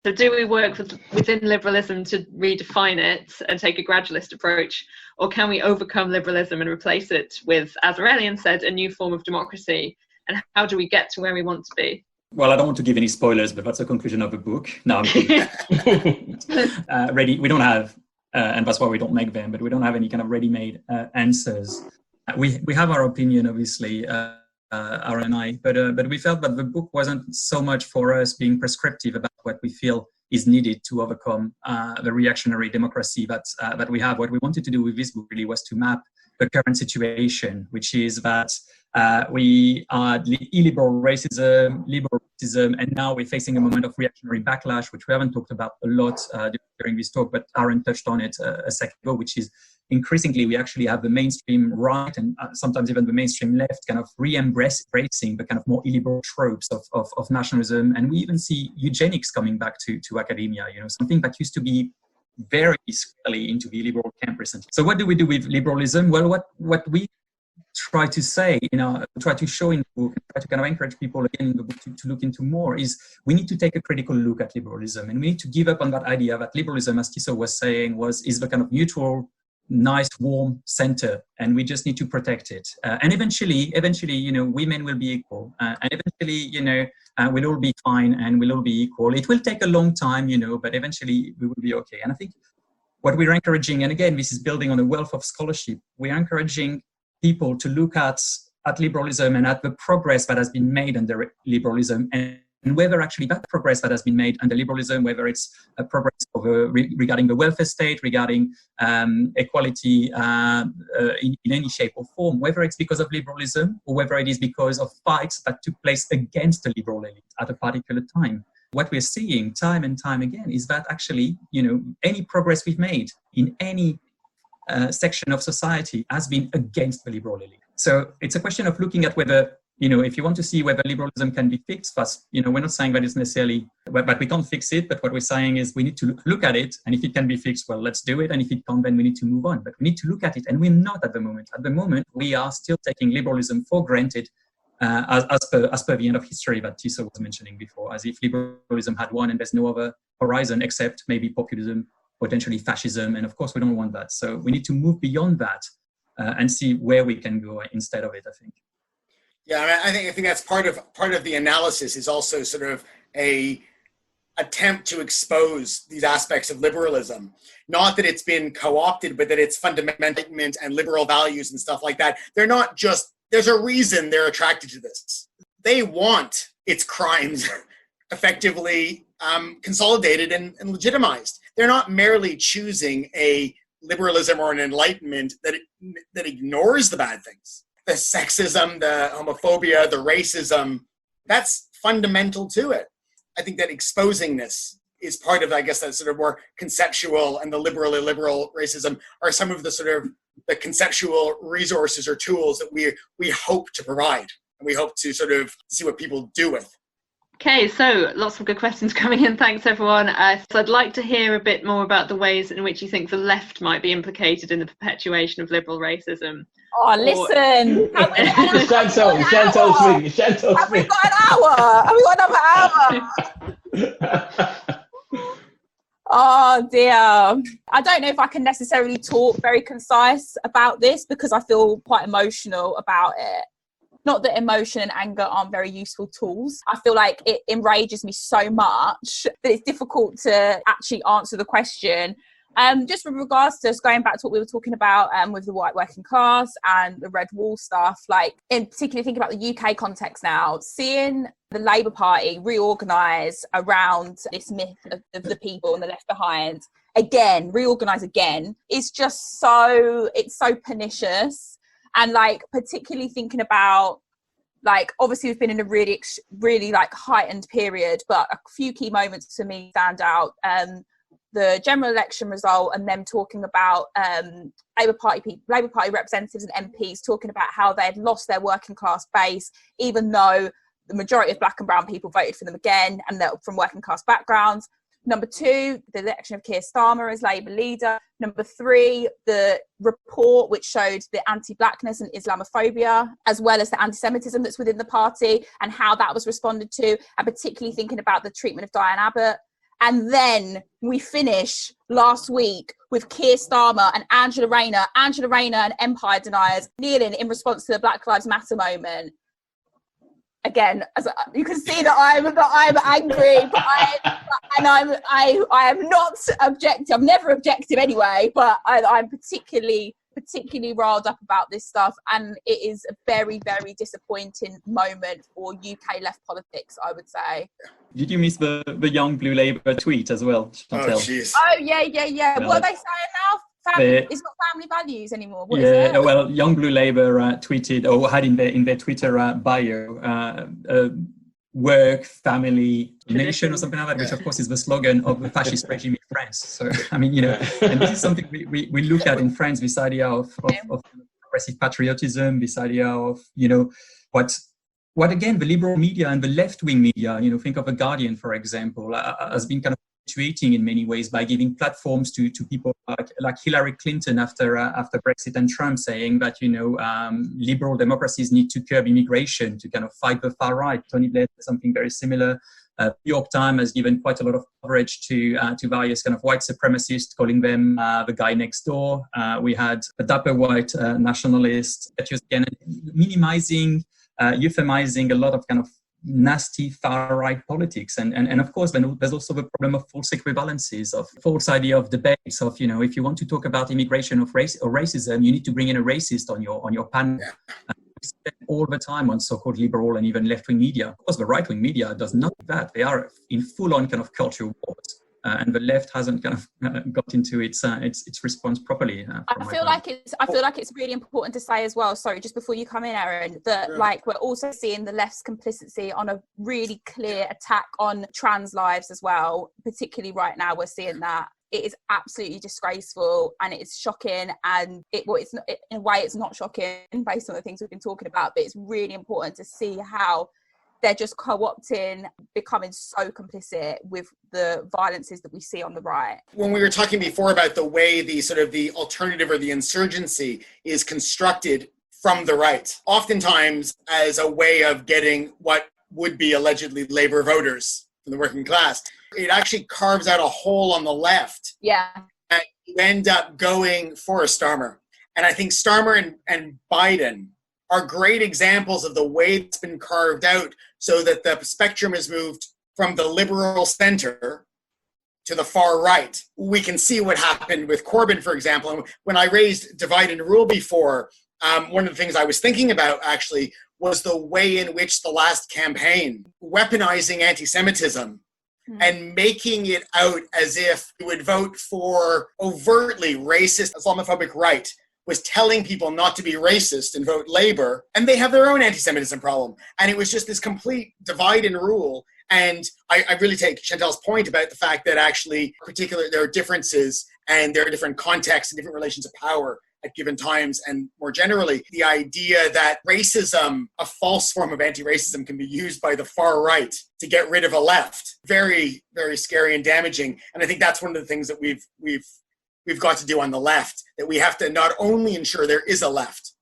So do we work within liberalism to redefine it and take a gradualist approach? Or can we overcome liberalism and replace it with, as Aurelien said, a new form of democracy? And how do we get to where we want to be? Well, I don't want to give any spoilers, but that's the conclusion of the book. No, I'm kidding. We don't have, and that's why we don't make them, but we don't have any kind of ready-made answers. We have our opinion, obviously, Aaron and I, but we felt that the book wasn't so much for us being prescriptive about what we feel is needed to overcome the reactionary democracy that we have. What we wanted to do with this book really was to map the current situation, which is that we are illiberal racism, liberal racism, and now we're facing a moment of reactionary backlash, which we haven't talked about a lot during this talk, but Aaron touched on it a second ago, which is increasingly we actually have the mainstream right and sometimes even the mainstream left kind of re-embracing the kind of more illiberal tropes of nationalism. And we even see eugenics coming back to academia, something that used to be very squarely into the liberal camp recently. So what do we do with liberalism? Well, what we try to say, try to show in the book, and try to kind of encourage people again in the book to look into more, is we need to take a critical look at liberalism, and we need to give up on that idea that liberalism, as Tissot was saying, is the kind of neutral, nice, warm center, and we just need to protect it. And eventually, women will be equal, and eventually, we'll all be fine and we'll all be equal. It will take a long time, but eventually we will be okay. And I think what we're encouraging, and again, this is building on a wealth of scholarship, we're encouraging people to look at liberalism and at the progress that has been made under liberalism, and and whether actually that progress that has been made under liberalism, whether it's a progress regarding the welfare state, regarding equality in any shape or form, whether it's because of liberalism or whether it is because of fights that took place against the liberal elite at a particular time. What we're seeing time and time again is that actually, any progress we've made in any section of society has been against the liberal elite. So it's a question of looking at whether, if you want to see whether liberalism can be fixed first, we're not saying that it's necessarily, but we can't fix it. But what we're saying is we need to look at it. And if it can be fixed, well, let's do it. And if it can't, then we need to move on. But we need to look at it. And we're not at the moment. At the moment, we are still taking liberalism for granted as per the end of history that Tissa was mentioning before, as if liberalism had won and there's no other horizon except maybe populism, potentially fascism. And of course, we don't want that. So we need to move beyond that and see where we can go instead of it, I think. Yeah, I think that's part of the analysis is also sort of a attempt to expose these aspects of liberalism. Not that it's been co-opted, but that it's fundamental and liberal values and stuff like that. They're not just, there's a reason they're attracted to this. They want its crimes effectively consolidated and legitimized. They're not merely choosing a liberalism or an enlightenment that ignores the bad things. The sexism, the homophobia, the racism, that's fundamental to it. I think that exposing this is part of, I guess, that sort of more conceptual, and the liberally liberal racism are some of the sort of the conceptual resources or tools that we hope to provide, and we hope to sort of see what people do with. Okay, so lots of good questions coming in. Thanks, everyone. So I'd like to hear a bit more about the ways in which you think the left might be implicated in the perpetuation of liberal racism. Oh, listen. Have we got an hour? Have we got another hour? Oh, dear. I don't know if I can necessarily talk very concise about this because I feel quite emotional about it. Not that emotion and anger aren't very useful tools. I feel like it enrages me so much that it's difficult to actually answer the question. Just with regards to going back to what we were talking about with the white working class and the red wall stuff, like in particular thinking about the UK context now, seeing the Labour Party reorganise around this myth of the people and the left behind, reorganise again, is just it's so pernicious. And like particularly thinking about, like, obviously we've been in a really, really like heightened period, but a few key moments to me stand out. The general election result and them talking about Labour Party representatives and MPs talking about how they'd lost their working class base, even though the majority of black and brown people voted for them again and they're from working class backgrounds. Number 2, the election of Keir Starmer as Labour leader. Number 3, the report which showed the anti-blackness and Islamophobia, as well as the anti-Semitism that's within the party and how that was responded to, and particularly thinking about the treatment of Diane Abbott. And then we finish last week with Keir Starmer and Angela Rayner and Empire Deniers kneeling in response to the Black Lives Matter moment. Again, as you can see that I'm angry, but I am not objective. I'm never objective anyway, but I'm particularly riled up about this stuff, and it is a very, very disappointing moment for UK left politics, I would say. Did you miss the Young Blue Labour tweet as well, Chantal? Oh, jeez. Oh, yeah. Well, what are they saying now? It's not family values anymore. What is it? Well, Young Blue Labour tweeted, or had in their Twitter bio, work, family, nation, or something like that, which of course is the slogan of the fascist regime in France. So, I mean, and this is something we look at in France, this idea of progressive patriotism, this idea of, what again, the liberal media and the left-wing media, think of The Guardian, for example, has been kind of tweeting in many ways by giving platforms to people like Hillary Clinton after Brexit and Trump, saying that liberal democracies need to curb immigration to kind of fight the far right. Tony Blair did something very similar. New York Times has given quite a lot of coverage to various kind of white supremacists, calling them the guy next door. We had a dapper white nationalist that was again minimizing, euphemizing a lot of kind of nasty far-right politics. And of course, then there's also the problem of false equivalencies, of false idea of debates, of, if you want to talk about immigration or racism, you need to bring in a racist on your panel. all the time on so-called liberal and even left-wing media. Of course, the right-wing media does not do that. They are in full-on kind of culture wars. And the left hasn't kind of got into its response properly. I feel like it's really important to say as well. Sorry, just before you come in, Aaron, that like we're also seeing the left's complicity on a really clear attack on trans lives as well. Particularly right now, we're seeing that. It is absolutely disgraceful and it's shocking. And it's not, in a way, it's not shocking based on the things we've been talking about. But it's really important to see how they're just co-opting, becoming so complicit with the violences that we see on the right. When we were talking before about the way the sort of the alternative or the insurgency is constructed from the right, oftentimes as a way of getting what would be allegedly Labour voters from the working class, it actually carves out a hole on the left. Yeah. And you end up going for a Starmer. And I think Starmer and Biden are great examples of the way it's been carved out so that the spectrum has moved from the liberal center to the far right. We can see what happened with Corbyn, for example. And when I raised divide and rule before, one of the things I was thinking about actually was the way in which the last campaign, weaponizing anti-Semitism and making it out as if you would vote for overtly racist, Islamophobic right, was telling people not to be racist and vote Labour, and they have their own anti-Semitism problem. And it was just this complete divide and rule. And I really take Chantal's point about the fact that actually, particularly, there are differences and there are different contexts and different relations of power at given times. And more generally, the idea that racism, a false form of anti-racism, can be used by the far right to get rid of a left. Very, very scary and damaging. And I think that's one of the things that we've got to do on the left, that we have to not only ensure there is a left,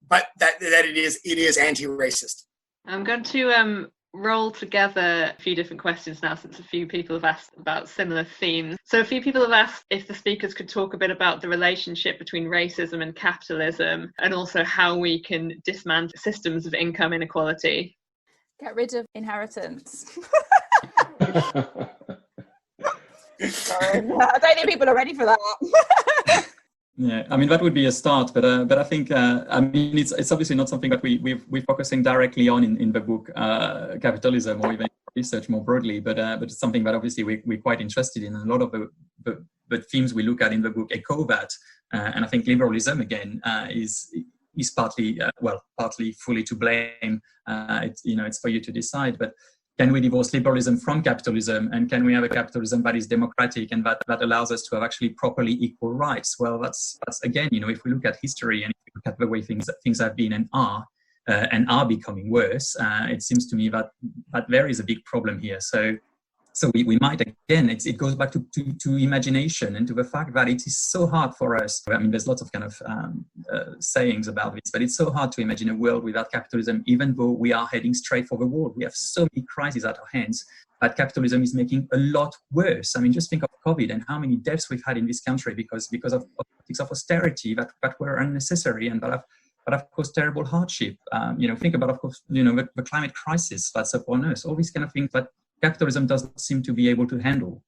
but that it is anti-racist. I'm going to roll together a few different questions now, since a few people have asked about similar themes. So a few people have asked if the speakers could talk a bit about the relationship between racism and capitalism, and also how we can dismantle systems of income inequality. Get rid of inheritance. Sorry. I don't think people are ready for that. Yeah, I mean, that would be a start, but I think I mean it's obviously not something that we're focusing directly on in the book, capitalism, or even research more broadly, but it's something that obviously we're quite interested in. And a lot of the themes we look at in the book echo that, and I think liberalism again is partly partly fully to blame. It's for you to decide, but can we divorce liberalism from capitalism, and can we have a capitalism that is democratic and that allows us to have actually properly equal rights? Well, that's again, if we look at history and if we look at the way things have been and are becoming worse, it seems to me that there is a big problem here. So we might, again, it goes back to imagination and to the fact that it is so hard for us. I mean, there's lots of kind of sayings about this, but it's so hard to imagine a world without capitalism, even though we are heading straight for the wall. We have so many crises at our hands that capitalism is making a lot worse. I mean, just think of COVID and how many deaths we've had in this country because of politics of austerity that were unnecessary and that have caused terrible hardship. Think about, of course, the climate crisis that's upon us, all these kind of things that capitalism doesn't seem to be able to handle.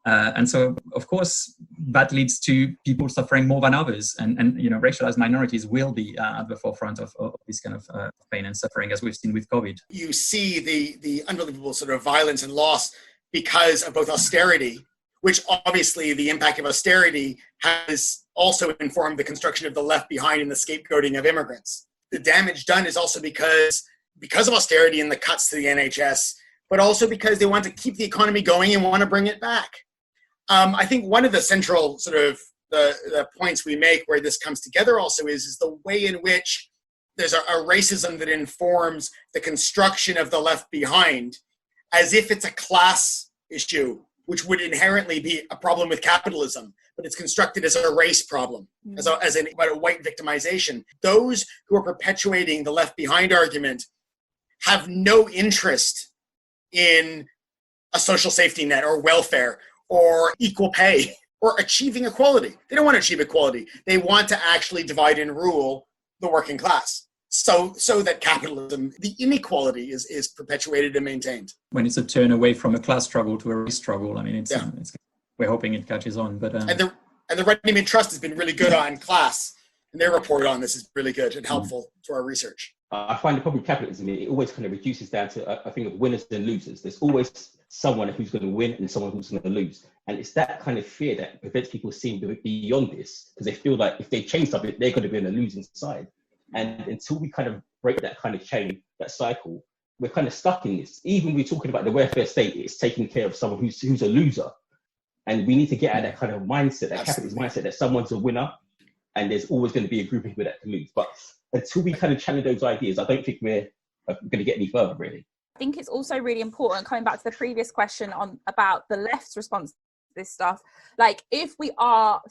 And so, of course, that leads to people suffering more than others. And racialized minorities will be at the forefront of this kind of pain and suffering, as we've seen with COVID. You see the unbelievable sort of violence and loss because of both austerity, which obviously the impact of austerity has also informed the construction of the left behind and the scapegoating of immigrants. The damage done is also because of austerity and the cuts to the NHS, but also because they want to keep the economy going and want to bring it back. I think one of the central sort of the points we make where this comes together also is the way in which there's a racism that informs the construction of the left behind as if it's a class issue, which would inherently be a problem with capitalism, but it's constructed as a race problem, as a white victimization. Those who are perpetuating the left behind argument have no interest in a social safety net or welfare or equal pay or achieving equality. They don't want to achieve equality. They want to actually divide and rule the working class so that capitalism, the inequality is perpetuated and maintained. When it's a turn away from a class struggle to a race struggle, I mean, we're hoping it catches on. But and the Runnymede Trust has been really good on class. And their report on this is really good and helpful to our research. I find the problem with capitalism, it always kind of reduces down to a thing of winners and losers. There's always someone who's going to win and someone who's going to lose. And it's that kind of fear that prevents people seeing beyond this, because they feel like if they change something, they're going to be on the losing side. And until we kind of break that kind of chain, that cycle, we're kind of stuck in this. Even we're talking about the welfare state, it's taking care of someone who's a loser. And we need to get out of that kind of mindset, that capitalist mindset, that someone's a winner and there's always going to be a group of people that can lose. But until we kind of challenge those ideas, I don't think we're going to get any further, really. I think it's also really important, coming back to the previous question about the left's response to this stuff. Like, if we are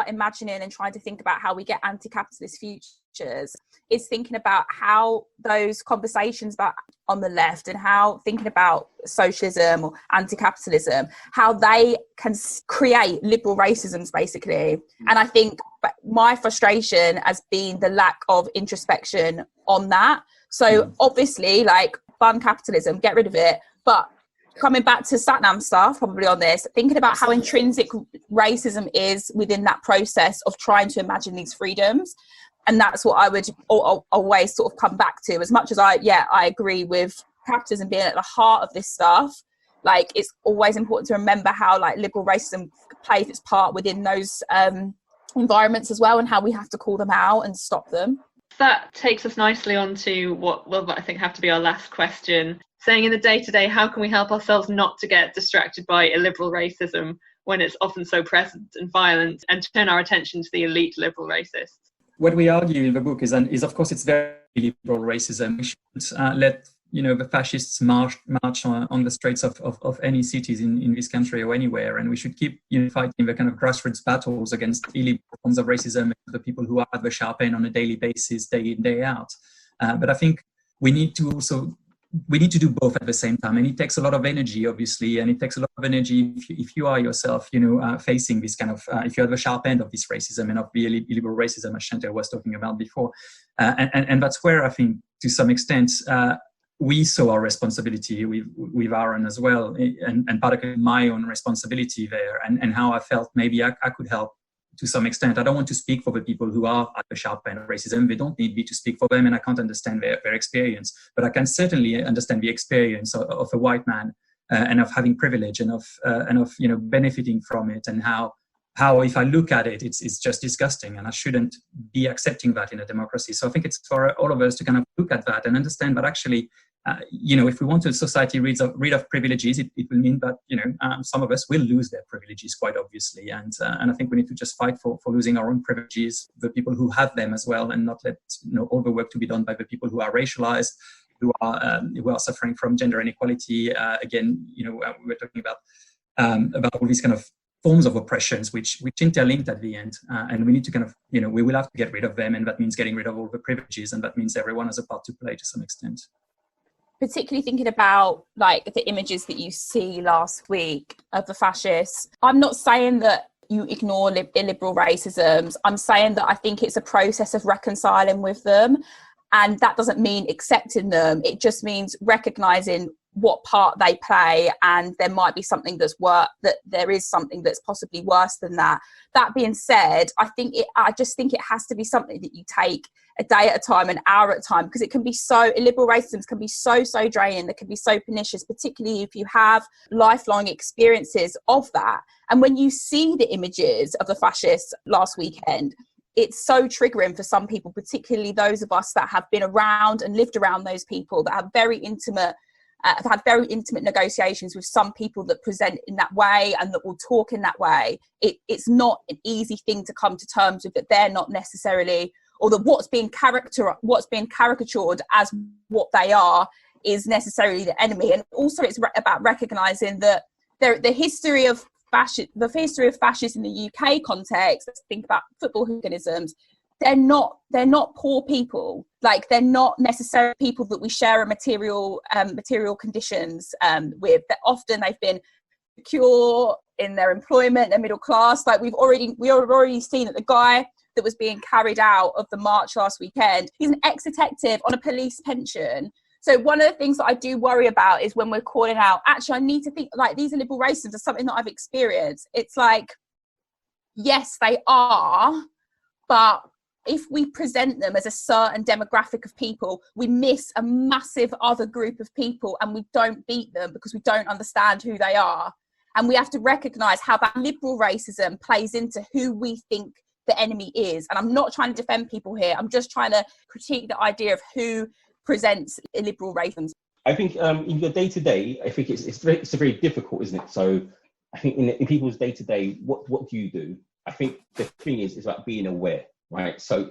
imagining and trying to think about how we get anti-capitalist futures, is thinking about how those conversations about on the left and how thinking about socialism or anti-capitalism, how they can create liberal racisms, basically. And I think my frustration has been the lack of introspection on that. So obviously, like, fund capitalism, get rid of it. But coming back to Satnam stuff, probably on this, thinking about how intrinsic racism is within that process of trying to imagine these freedoms. And that's what I would always sort of come back to. As much as I agree with capitalism being at the heart of this stuff, like, it's always important to remember how, like, liberal racism plays its part within those environments as well, and how we have to call them out and stop them. That takes us nicely on to what will, I think, have to be our last question. Saying, in the day-to-day, how can we help ourselves not to get distracted by illiberal racism when it's often so present and violent, and turn our attention to the elite liberal racists? What we argue in the book is of course, it's very liberal racism. We shouldn't let the fascists march on the streets of any cities in this country or anywhere, and we should keep fighting the kind of grassroots battles against illegal forms of racism, the people who are at the sharp end on a daily basis, day in, day out. But I think we need to do both at the same time, and it takes a lot of energy, obviously, and it takes a lot of energy if you are yourself, facing this kind of, if you're at the sharp end of this racism and of the illiberal racism, as Chantal was talking about before. And that's where I think, to some extent, we saw our responsibility with Aaron as well, and particularly my own responsibility there, and how I felt maybe I could help to some extent. I don't want to speak for the people who are at the sharp end of racism. They don't need me to speak for them, and I can't understand their experience. But I can certainly understand the experience of a white man and of having privilege and of benefiting from it, and how if I look at it, it's just disgusting, and I shouldn't be accepting that in a democracy. So I think it's for all of us to kind of look at that and understand that actually, if we want a society rid of privileges, it will mean that some of us will lose their privileges, quite obviously, and I think we need to just fight for losing our own privileges, the people who have them as well, and not let all the work to be done by the people who are racialized, who are suffering from gender inequality. Again, we were talking about all these kind of forms of oppressions which interlinked at the end, and we need to kind of we will have to get rid of them, and that means getting rid of all the privileges, and that means everyone has a part to play to some extent. Particularly thinking about, like, the images that you see last week of the fascists. I'm not saying that you ignore illiberal racisms. I'm saying that I think it's a process of reconciling with them, and that doesn't mean accepting them. It just means recognizing what part they play, and there might be something that there is something that's possibly worse than that. That being said, I just think it has to be something that you take a day at a time, an hour at a time, because it can be illiberal racism can be so draining, that can be so pernicious, particularly if you have lifelong experiences of that. And when you see the images of the fascists last weekend, it's so triggering for some people, particularly those of us that have been around and lived around those people, that have have had very intimate negotiations with some people that present in that way and that will talk in that way. It's not an easy thing to come to terms with, that they're not necessarily, or that what's being caricatured as what they are is necessarily the enemy. And also it's about recognizing that the history of fascists in the UK context, let's think about football hooliganisms, they're not poor people. Like, they're not necessarily people that we share a material conditions with. That often they've been secure in their employment, their middle class. Like, we have already seen that the guy that was being carried out of the march last weekend, he's an ex-detective on a police pension. So one of the things that I do worry about is when we're calling out, actually, I need to think, like, these are liberal racism are something that I've experienced. It's like, yes, they are, but if we present them as a certain demographic of people, we miss a massive other group of people and we don't beat them because we don't understand who they are. And we have to recognise how that liberal racism plays into who we think the enemy is. And I'm not trying to defend people here. I'm just trying to critique the idea of who presents illiberal racism. I think in your day-to-day, I think it's very difficult, isn't it? So I think in people's day-to-day, what do you do? I think the thing is about being aware, right? So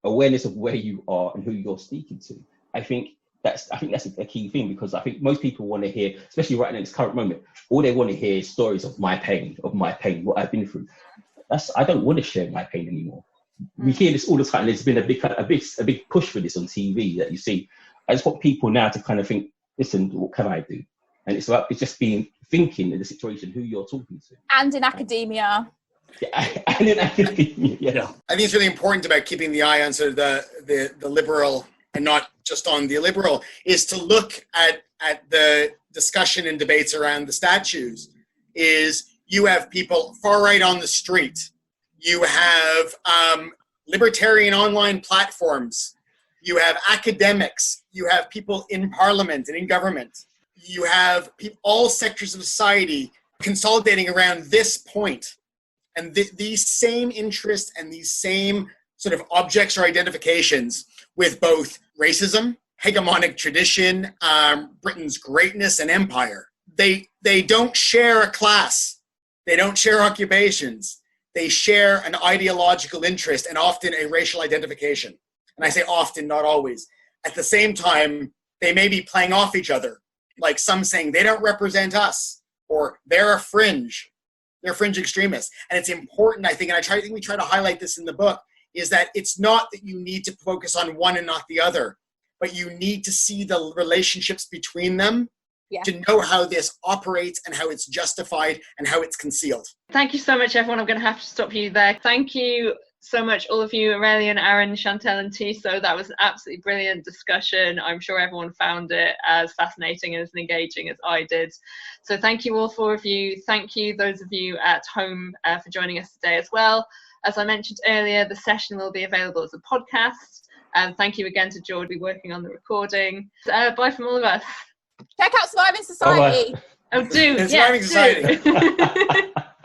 awareness of where you are and who you're speaking to. I think that's a key thing, because I think most people want to hear, especially right now in this current moment, all they want to hear is stories of my pain, what I've been through. I don't want to share my pain anymore. We hear this all the time. There's been a big push for this on TV that you see. I just want people now to kind of think, listen, what can I do? And it's just thinking in the situation who you're talking to. And in academia. Yeah, and in academia, yeah. I think it's really important about keeping the eye on sort of the liberal and not just on the illiberal, is to look at the discussion and debates around the statues. Is you have people far right on the street. You have libertarian online platforms. You have academics. You have people in parliament and in government. You have all sectors of society consolidating around this point. And these same interests and these same sort of objects or identifications with both racism, hegemonic tradition, Britain's greatness and empire. They don't share a class. They don't share occupations. They share an ideological interest and often a racial identification. And I say often, not always. At the same time, they may be playing off each other, like some saying they don't represent us, or they're a fringe. They're fringe extremists. And it's important, I think, and I think we try to highlight this in the book, is that it's not that you need to focus on one and not the other, but you need to see the relationships between them to know how this operates and how it's justified and how it's concealed. Thank you so much, everyone. I'm going to have to stop you there. Thank you so much, all of you, Aurelien, Aaron, Chantel and Tiso. That was an absolutely brilliant discussion. I'm sure everyone found it as fascinating and as engaging as I did. So thank you all four of you. Thank you those of you at home for joining us today as well. As I mentioned earlier, the session will be available as a podcast. Thank you again to George for working on the recording. Bye from all of us. Check out Surviving Society. Oh, do. Surviving Society.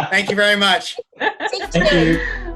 Thank you very much. Thank you.